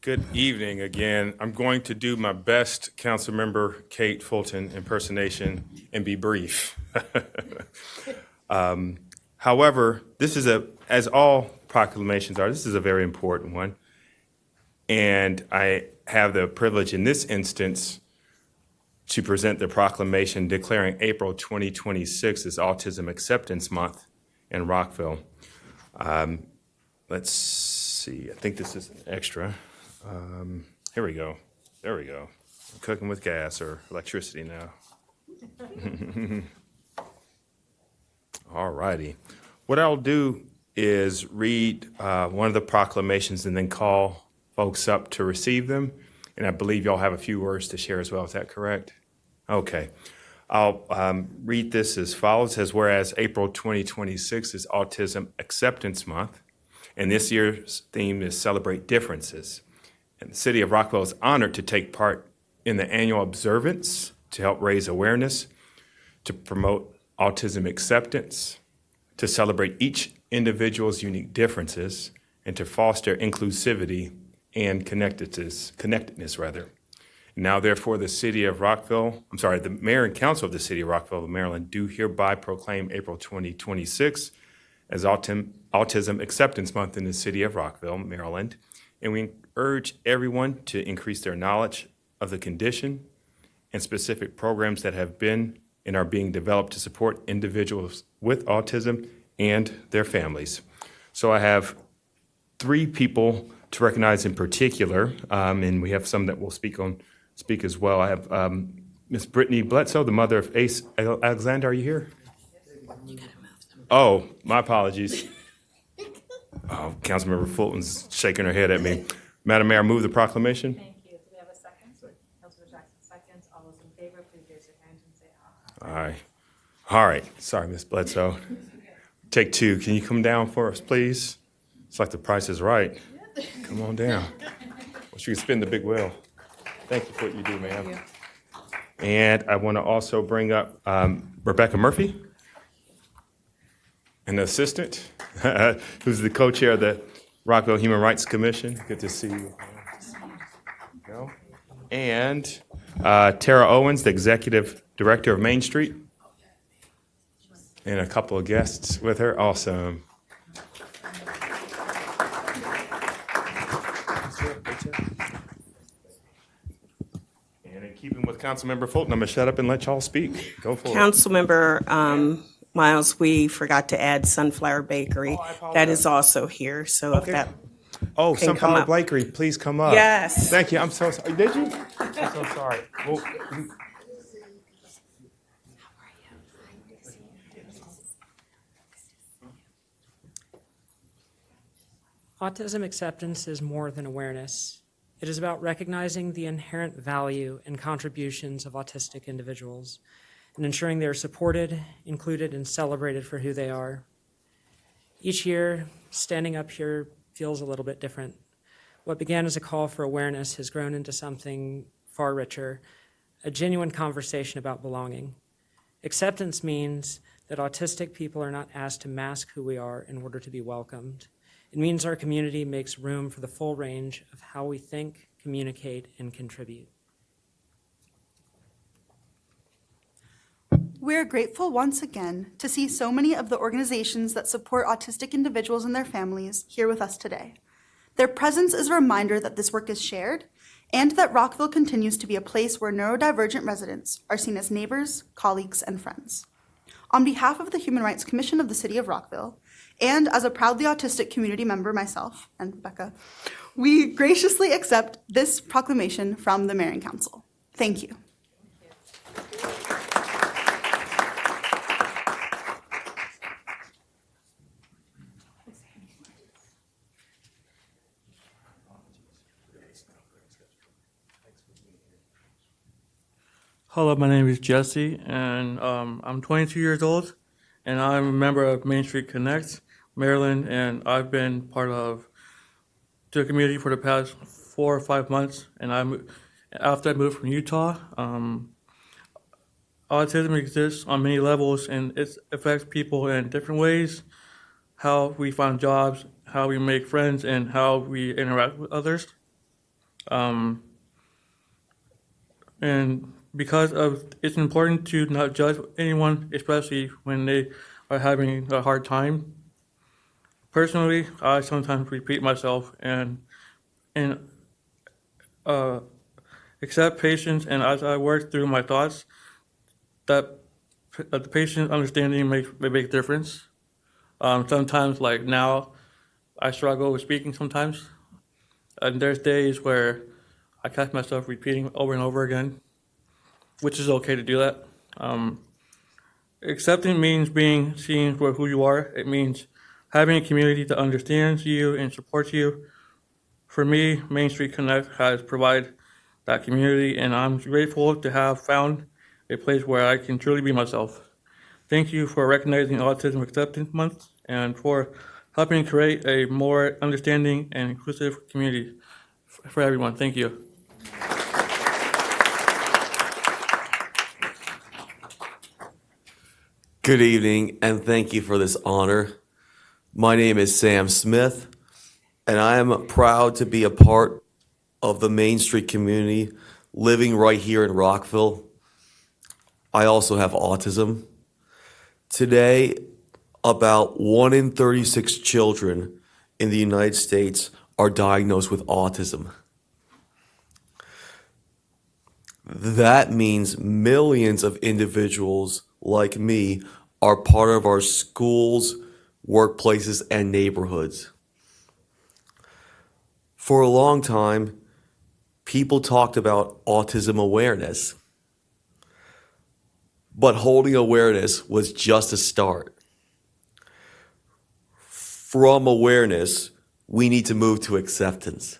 Good evening again. I'm going to do my best Councilmember Kate Fulton impersonation and be brief. However, this is as all proclamations are, this is a very important one. And I have the privilege in this instance to present the proclamation declaring April 2026 as Autism Acceptance Month in Rockville. Let's see, I think this is an extra. Here we go. There we go. I'm cooking with gas or electricity now. All righty. What I'll do is read one of the proclamations and then call folks up to receive them. And I believe y'all have a few words to share as well. Is that correct? Okay. I'll read this as follows. It says, whereas April 2026 is Autism Acceptance Month, and this year's theme is Celebrate Differences. And the City of Rockville is honored to take part in the annual observance to help raise awareness, to promote autism acceptance, to celebrate each individual's unique differences, and to foster inclusivity and connectedness. Now, therefore, the Mayor and Council of the City of Rockville, Maryland, do hereby proclaim April 2026 as Autism Acceptance Month in the City of Rockville, Maryland, and we urge everyone to increase their knowledge of the condition and specific programs that have been and are being developed to support individuals with autism and their families. So I have 3 people to recognize in particular, and we have some that will speak as well. I have Miss Brittany Bledsoe, the mother of Ace Alexander. Are you here? Oh, my apologies. Oh, Councilmember Fulton's shaking her head at me. Madam Mayor, I move the proclamation. Thank you. Do we have a second? Councilor Jackson seconds. All those in favor, please raise your hand and say aye. Aye. All right. Sorry, Miss Bledsoe. Take 2. Can you come down for us, please? It's like the Price is Right. Come on down. Wish you could spin the big wheel. Thank you for what you do, ma'am. And I want to also bring up Rebecca Murphy, an assistant, who's the co-chair of the Rockville Human Rights Commission. Good to see you. And Tara Owens, the executive director of Main Street, and a couple of guests with her. Awesome. And in keeping with Councilmember Fulton, I'm gonna shut up and let y'all speak. Go for it. Councilmember Miles, we forgot to add Sunflower Bakery. That is also here, so if that, Oh, can come Sunflower up. Bakery, please come up. Yes. Thank you. I'm so sorry. Did you? I'm so sorry. Well, Autism acceptance is more than awareness. It is about recognizing the inherent value and contributions of autistic individuals and ensuring they are supported, included, and celebrated for who they are. Each year, standing up here feels a little bit different. What began as a call for awareness has grown into something far richer, a genuine conversation about belonging. Acceptance means that autistic people are not asked to mask who we are in order to be welcomed. It means our community makes room for the full range of how we think, communicate, and contribute. We're grateful once again to see so many of the organizations that support autistic individuals and their families here with us today. Their presence is a reminder that this work is shared and that Rockville continues to be a place where neurodivergent residents are seen as neighbors, colleagues, and friends. On behalf of the Human Rights Commission of the City of Rockville, and as a proudly autistic community member myself and Becca, we graciously accept this proclamation from the Mayor and Council. Thank you. Hello, my name is Jesse, and I'm 22 years old, and I'm a member of Main Street Connect, Maryland, and I've been part of the community for the past 4 or 5 months. And after I moved from Utah, autism exists on many levels, and it affects people in different ways: how we find jobs, how we make friends, and how we interact with others. And because of it's important to not judge anyone, especially when they are having a hard time. Personally, I sometimes repeat myself and accept patience, and as I work through my thoughts, that the patient understanding may make a difference. Sometimes, like now, I struggle with speaking sometimes, and there's days where I catch myself repeating over and over again, which is okay to do that. Accepting means being seen for who you are. It means having a community that understands you and supports you. For me, Main Street Connect has provided that community, and I'm grateful to have found a place where I can truly be myself. Thank you for recognizing Autism Acceptance Month and for helping create a more understanding and inclusive community for everyone. Thank you. Good evening, and thank you for this honor. My name is Sam Smith, and I am proud to be a part of the Main Street community living right here in Rockville. I also have autism. Today, about 1 in 36 children in the United States are diagnosed with autism. That means millions of individuals like me are part of our schools, workplaces, and neighborhoods. For a long time, people talked about autism awareness, but holding awareness was just a start. From awareness, we need to move to acceptance.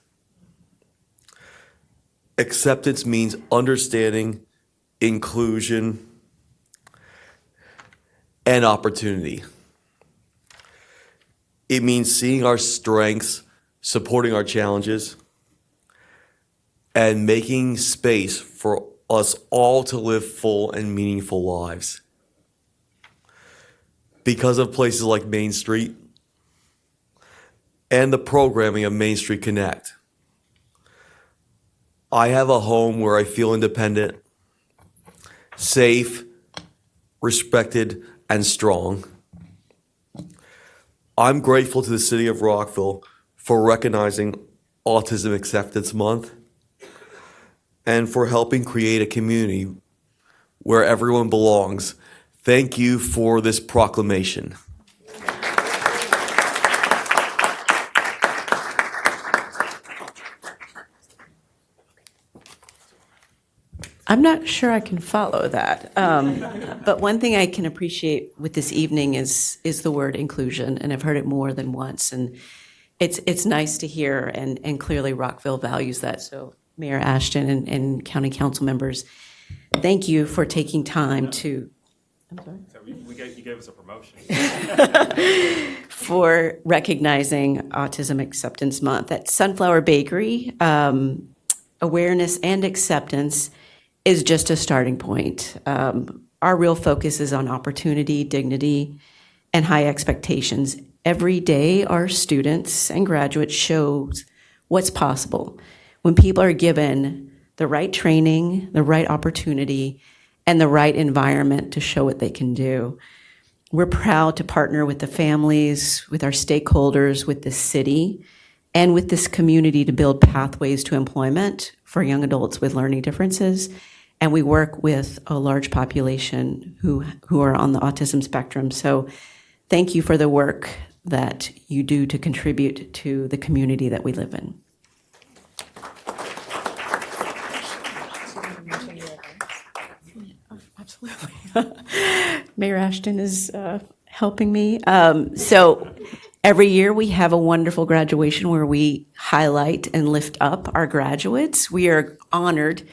Acceptance means understanding, inclusion, and opportunity. It means seeing our strengths, supporting our challenges, and making space for us all to live full and meaningful lives. Because of places like Main Street and the programming of Main Street Connect, I have a home where I feel independent, safe, respected, and strong. I'm grateful to the City of Rockville for recognizing Autism Acceptance Month. and for helping create a community where everyone belongs. Thank you for this proclamation. I'm not sure I can follow that. But one thing I can appreciate with this evening is the word inclusion, and I've heard it more than once. And it's nice to hear, and clearly Rockville values that. So Mayor Ashton and County Council members, thank you for taking time to, I'm sorry? So you gave us a promotion. For recognizing Autism Acceptance Month. At Sunflower Bakery, awareness and acceptance is just a starting point. Our real focus is on opportunity, dignity, and high expectations. Every day, our students and graduates show what's possible when people are given the right training, the right opportunity, and the right environment to show what they can do. We're proud to partner with the families, with our stakeholders, with the city, and with this community to build pathways to employment for young adults with learning differences. And we work with a large population who are on the autism spectrum. So thank you for the work that you do to contribute to the community that we live in. Absolutely. Mayor Ashton is helping me. So every year we have a wonderful graduation where we highlight and lift up our graduates. We are honored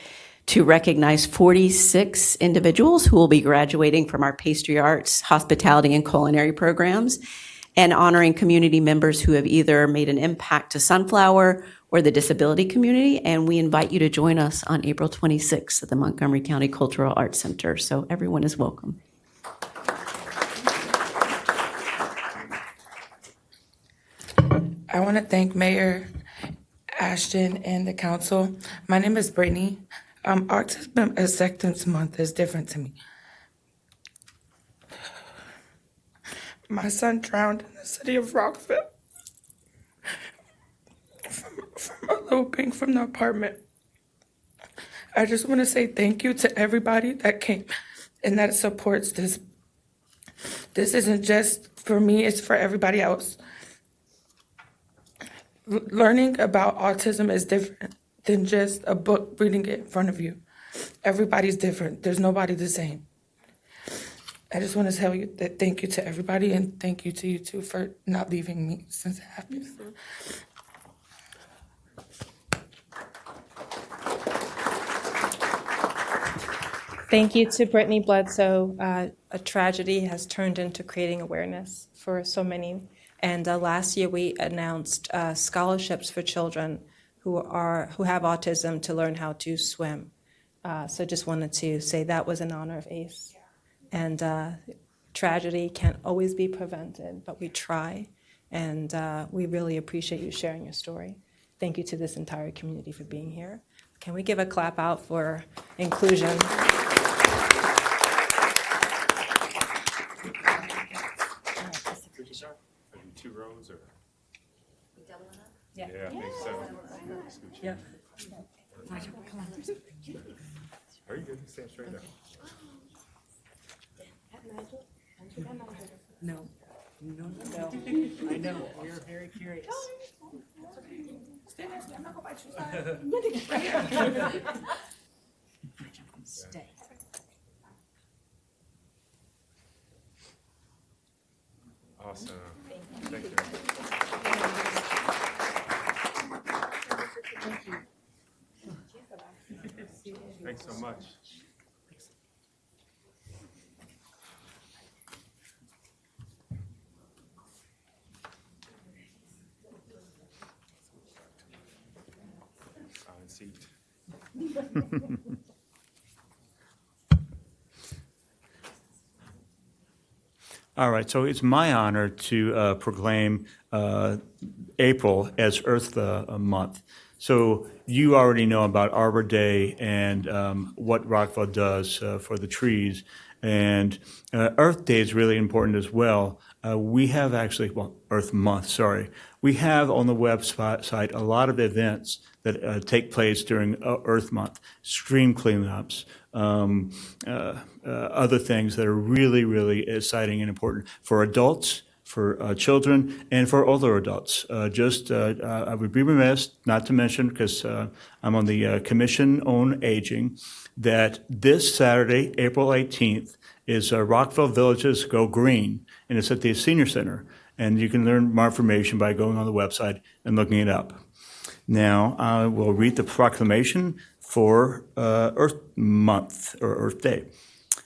to recognize 46 individuals who will be graduating from our pastry arts, hospitality, and culinary programs, and honoring community members who have either made an impact to Sunflower or the disability community. And we invite you to join us on April 26th at the Montgomery County Cultural Arts Center. So everyone is welcome. I want to thank Mayor Ashton and the council. My name is Brittany. Autism Acceptance Month is different to me. My son drowned in the city of Rockville from eloping from the apartment. I just want to say thank you to everybody that came and that supports this. This isn't just for me, it's for everybody else. Learning about autism is different than just a book reading it in front of you. Everybody's different. There's nobody the same. I just want to tell you that thank you to everybody, and thank you to you too for not leaving me since it happened. Thank you to Brittany Bledsoe. A tragedy has turned into creating awareness for so many. And last year we announced scholarships for children who have autism to learn how to swim. So just wanted to say that was in honor of ACE. And tragedy can't always be prevented, but we try. And we really appreciate you sharing your story. Thank you to this entire community for being here. Can we give a clap out for inclusion? Two rows or? Yeah. Yeah, I think so. Yeah. Are you good? Stand straight up. No. I know, we are very curious. Stay. Awesome. Thank you. Thanks so much. Silent seat. All right, so it's my honor to proclaim April as Earth Month. So you already know about Arbor Day and what Rockville does for the trees. And Earth Day is really important as well. We have actually, well, Earth Month, sorry. We have on the website a lot of events that take place during Earth Month, stream cleanups, other things that are really, really exciting and important for adults, for children, and for older adults. I would be remiss not to mention, because I'm on the Commission on Aging, that this Saturday, April 18th, is Rockville Villages Go Green, and it's at the Senior Center. And you can learn more information by going on the website and looking it up. Now, I will read the proclamation for Earth Month, or Earth Day.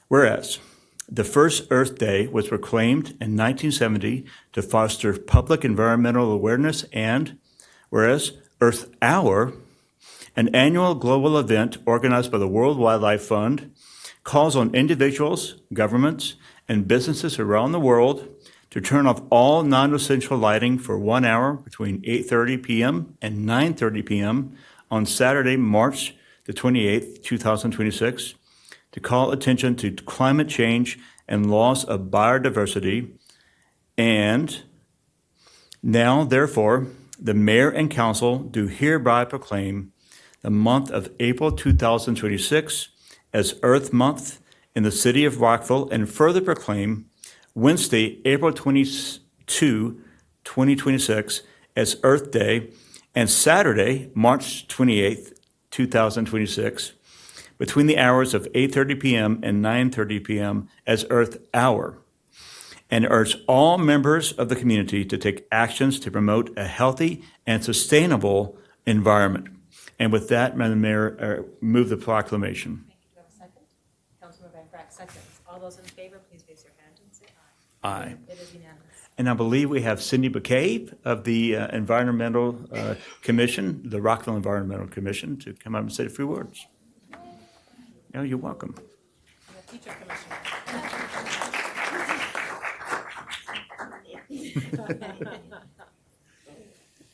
Whereas, the first Earth Day was proclaimed in 1970 to foster public environmental awareness, and whereas Earth Hour, an annual global event organized by the World Wildlife Fund, calls on individuals, governments, and businesses around the world to turn off all non-essential lighting for 1 hour between 8:30 p.m. and 9:30 p.m. on Saturday, March the 28th, 2026, to call attention to climate change and loss of biodiversity. And now, therefore, the mayor and council do hereby proclaim the month of April 2026 as Earth Month in the city of Rockville, and further proclaim Wednesday, April 22, 2026 as Earth Day, and Saturday, March 28th, 2026, between the hours of 8:30 p.m. and 9:30 p.m. as Earth Hour, and urge all members of the community to take actions to promote a healthy and sustainable environment. And with that, Madam Mayor, move the proclamation. Thank you. Do you have a second? Councilmember Van Praag seconds. All those in favor, please raise your hand and say aye. Aye. It is unanimous. And I believe we have Cindy McCabe of the Environmental Commission, the Rockville Environmental Commission, to come up and say a few words. Oh, you're welcome. And the Teacher Commission.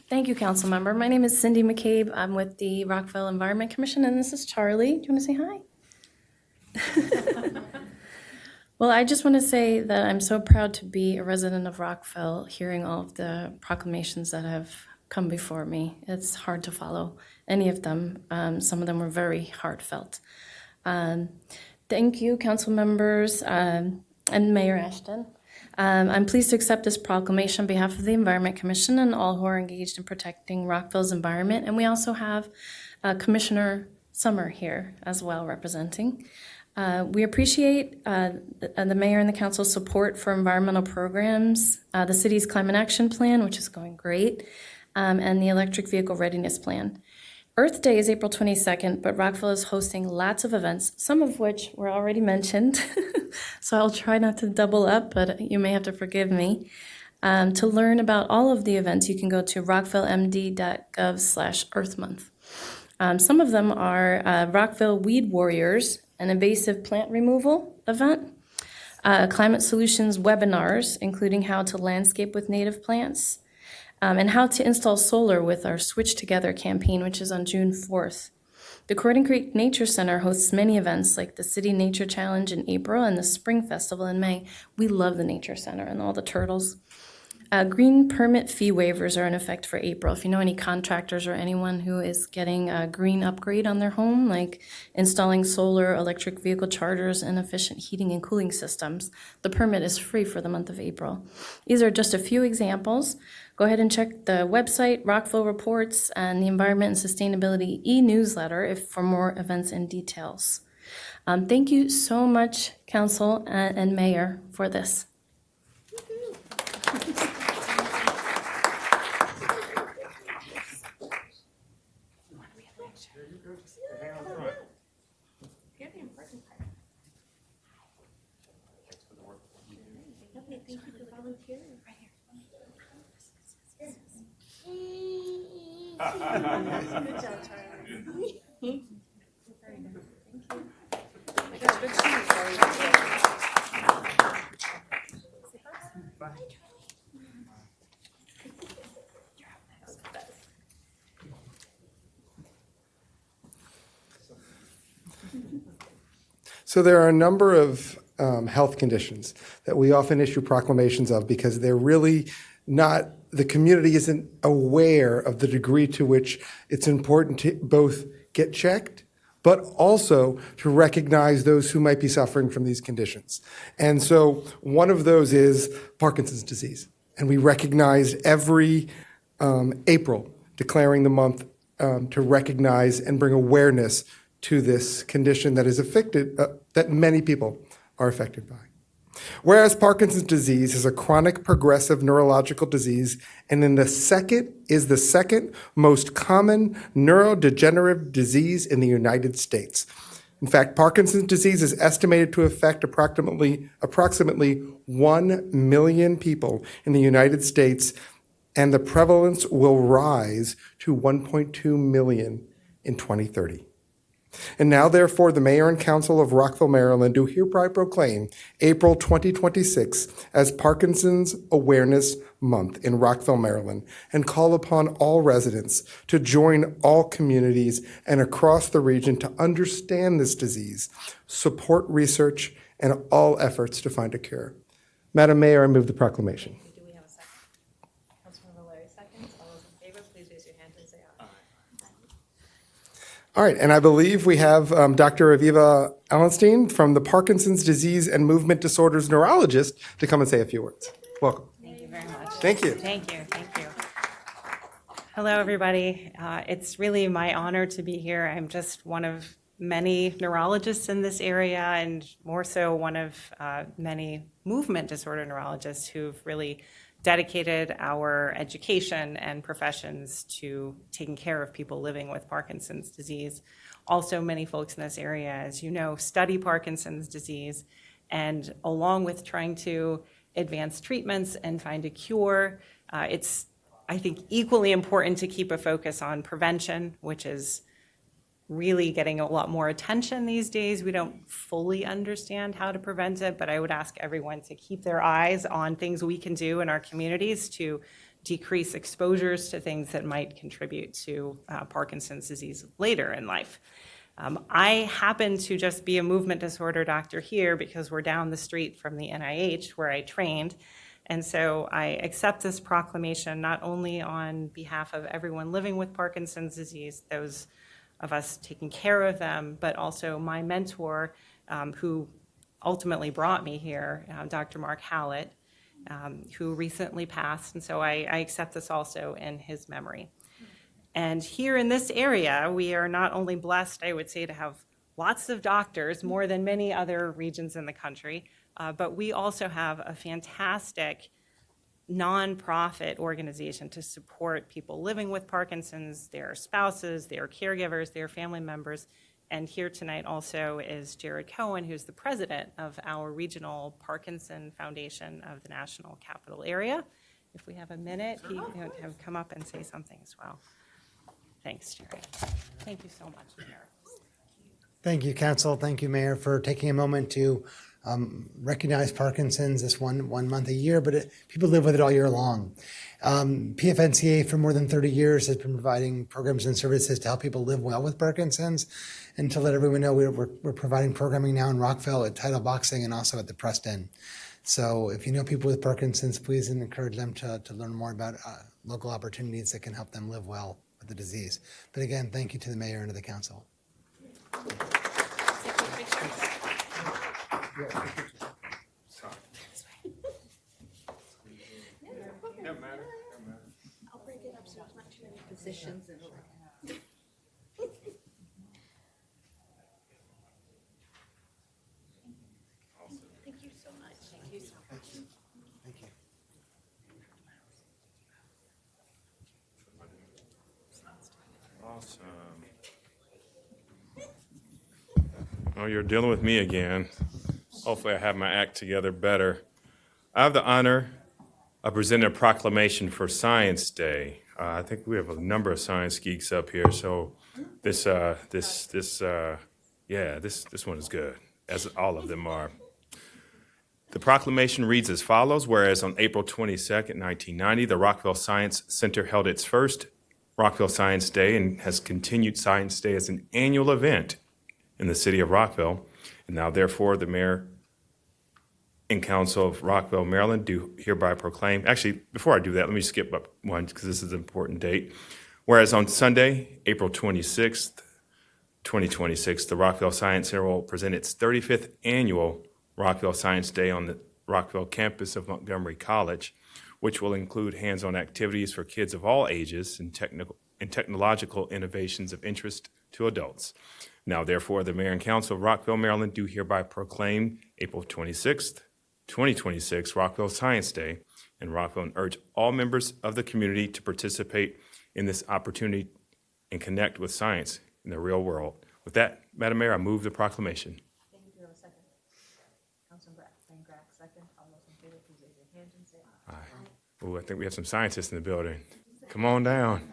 Thank you, Council Member. My name is Cindy McCabe. I'm with the Rockville Environment Commission, and this is Charlie. Do you want to say hi? Well, I just want to say that I'm so proud to be a resident of Rockville, hearing all of the proclamations that have come before me. It's hard to follow any of them. Some of them were very heartfelt. Thank you, council members, and Mayor Ashton. I'm pleased to accept this proclamation on behalf of the Environment Commission and all who are engaged in protecting Rockville's environment. And we also have Commissioner Summer here as well representing. We appreciate the mayor and the council's support for environmental programs, the city's climate action plan, which is going great, and the electric vehicle readiness plan. Earth Day is April 22nd, but Rockville is hosting lots of events, some of which were already mentioned. So I'll try not to double up, but you may have to forgive me. To learn about all of the events, you can go to rockvillemd.gov/earthmonth. Some of them are Rockville Weed Warriors, an invasive plant removal event, climate solutions webinars, including how to landscape with native plants, and how to install solar with our Switch Together campaign, which is on June 4th. The Croydon Creek Nature Center hosts many events like the City Nature Challenge in April and the Spring Festival in May. We love the Nature Center and all the turtles. Green permit fee waivers are in effect for April. If you know any contractors or anyone who is getting a green upgrade on their home, like installing solar, electric vehicle chargers, and efficient heating and cooling systems, the permit is free for the month of April. These are just a few examples. Go ahead and check the website, Rockville Reports, and the Environment and Sustainability e-newsletter for more events and details. Thank you so much, Council and Mayor, for this. Good job, Charlie. So there are a number of health conditions that we often issue proclamations of because they're really not, the community isn't aware of the degree to which it's important to both get checked, but also to recognize those who might be suffering from these conditions. And so one of those is Parkinson's disease. And we recognized every April, declaring the month to recognize and bring awareness to this condition that is affected, that many people are affected by. Whereas Parkinson's disease is a chronic progressive neurological disease and is the second most common neurodegenerative disease in the United States. In fact, Parkinson's disease is estimated to affect approximately 1 million people in the United States, and the prevalence will rise to 1.2 million in 2030. And now, therefore, the Mayor and Council of Rockville, Maryland, do hereby proclaim April 2026 as Parkinson's Awareness Month in Rockville, Maryland, and call upon all residents to join all communities and across the region to understand this disease, support research, and all efforts to find a cure. Madam Mayor, I move the proclamation. Do we have a second? Councilmember Larry seconds. All those in favor, please raise your hand and say aye. All right, and I believe we have Dr. Aviva Allenstein from the Parkinson's Disease and Movement Disorders neurologist to come and say a few words. Welcome. Thank you very much. Thank you. Thank you. Thank you. Hello, everybody. It's really my honor to be here. I'm just one of many neurologists in this area, and more so one of many movement disorder neurologists who've really dedicated our education and professions to taking care of people living with Parkinson's disease. Also, many folks in this area, as you know, study Parkinson's disease, and along with trying to advance treatments and find a cure, it's, I think, equally important to keep a focus on prevention, which is really getting a lot more attention these days. We don't fully understand how to prevent it, but I would ask everyone to keep their eyes on things we can do in our communities to decrease exposures to things that might contribute to Parkinson's disease later in life. I happen to just be a movement disorder doctor here because we're down the street from the NIH where I trained. And so I accept this proclamation not only on behalf of everyone living with Parkinson's disease, those of us taking care of them, but also my mentor, who ultimately brought me here, Dr. Mark Hallett, who recently passed. And so I accept this also in his memory. And here in this area, we are not only blessed, I would say, to have lots of doctors, more than many other regions in the country, but we also have a fantastic nonprofit organization to support people living with Parkinson's, their spouses, their caregivers, their family members. And here tonight also is Jared Cohen, who's the president of our regional Parkinson Foundation of the National Capital Area. If we have a minute, he can come up and say something as well. Thanks, Jared. Thank you so much, Mayor. Thank you, Council. Thank you, Mayor, for taking a moment to recognize Parkinson's this one month a year, but people live with it all year long. PFNCA for more than 30 years has been providing programs and services to help people live well with Parkinson's. And to let everyone know, we're providing programming now in Rockville at Title Boxing and also at the Preston. So if you know people with Parkinson's, please encourage them to learn more about local opportunities that can help them live well with the disease. But again, thank you to the Mayor and to the Council. I'll break it up so there's not too many positions. Thank you so much. Thank you so much. Thank you. Awesome. Oh, you're dealing with me again. Hopefully I have my act together better. I have the honor of presenting a proclamation for Science Day. I think we have a number of science geeks up here, so this one is good, as all of them are. The proclamation reads as follows: whereas on April 22nd, 1990, the Rockville Science Center held its first Rockville Science Day and has continued Science Day as an annual event in the city of Rockville. And now, therefore, the mayor and Council of Rockville, Maryland, do hereby proclaim. Actually, before I do that, let me skip up one because this is an important date. Whereas on Sunday, April 26th, 2026, the Rockville Science Center will present its 35th annual Rockville Science Day on the Rockville campus of Montgomery College, which will include hands-on activities for kids of all ages and technological innovations of interest to adults. Now, therefore, the Mayor and Council of Rockville, Maryland do hereby proclaim April 26th, 2026, Rockville Science Day in Rockville and urge all members of the community to participate in this opportunity and connect with science in the real world. With that, Madam Mayor, I move the proclamation. Thank you. Do we have a second? Councilman Graf, second. All those in favor, please raise your hand and say aye. Aye. Ooh, I think we have some scientists in the building. Come on down.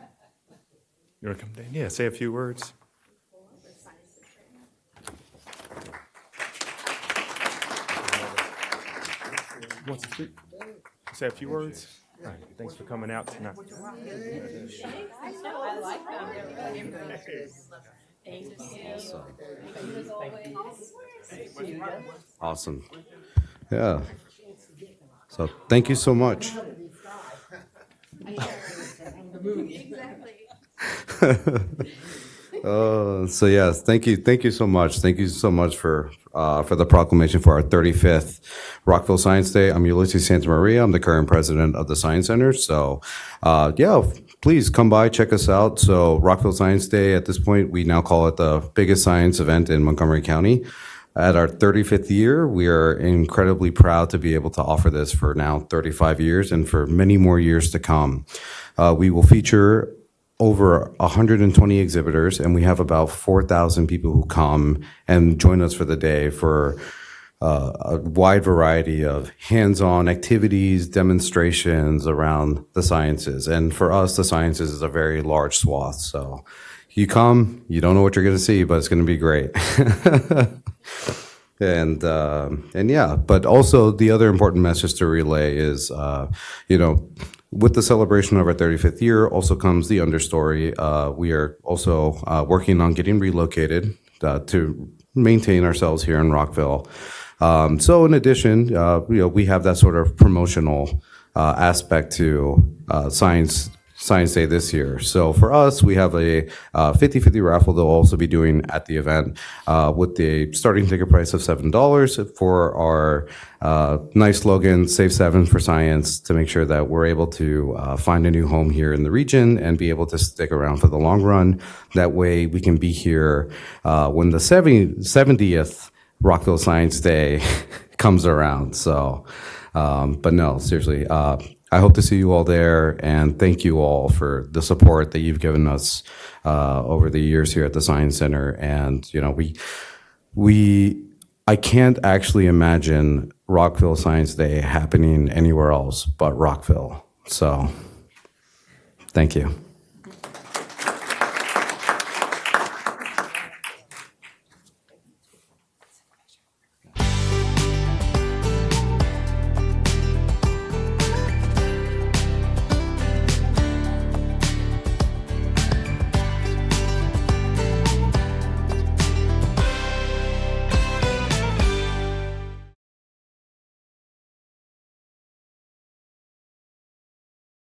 You want to come down? Yeah, say a few words. Wants to speak? Say a few words? All right, thanks for coming out tonight. Awesome. Yeah. So thank you so much. So yes, thank you so much. Thank you so much for the proclamation for our 35th Rockville Science Day. I'm Ulysses Santa Maria. I'm the current president of the Science Center. So yeah, please come by, check us out. So Rockville Science Day, at this point, we now call it the biggest science event in Montgomery County. At our 35th year, we are incredibly proud to be able to offer this for now 35 years and for many more years to come. We will feature over 120 exhibitors, and we have about 4,000 people who come and join us for the day for a wide variety of hands-on activities, demonstrations around the sciences. And for us, the sciences is a very large swath. So you come, you don't know what you're going to see, but it's going to be great. And yeah, but also the other important message to relay is, with the celebration of our 35th year also comes the understory. We are also working on getting relocated to maintain ourselves here in Rockville. So in addition, we have that sort of promotional aspect to Science Day this year. So for us, we have a 50-50 raffle that we'll also be doing at the event with the starting ticket price of $7 for our nice slogan, Save 7 for Science, to make sure that we're able to find a new home here in the region and be able to stick around for the long run. That way we can be here when the 70th Rockville Science Day comes around. So, but no, seriously, I hope to see you all there, and thank you all for the support that you've given us over the years here at the Science Center. And I can't actually imagine Rockville Science Day happening anywhere else but Rockville. So, thank you.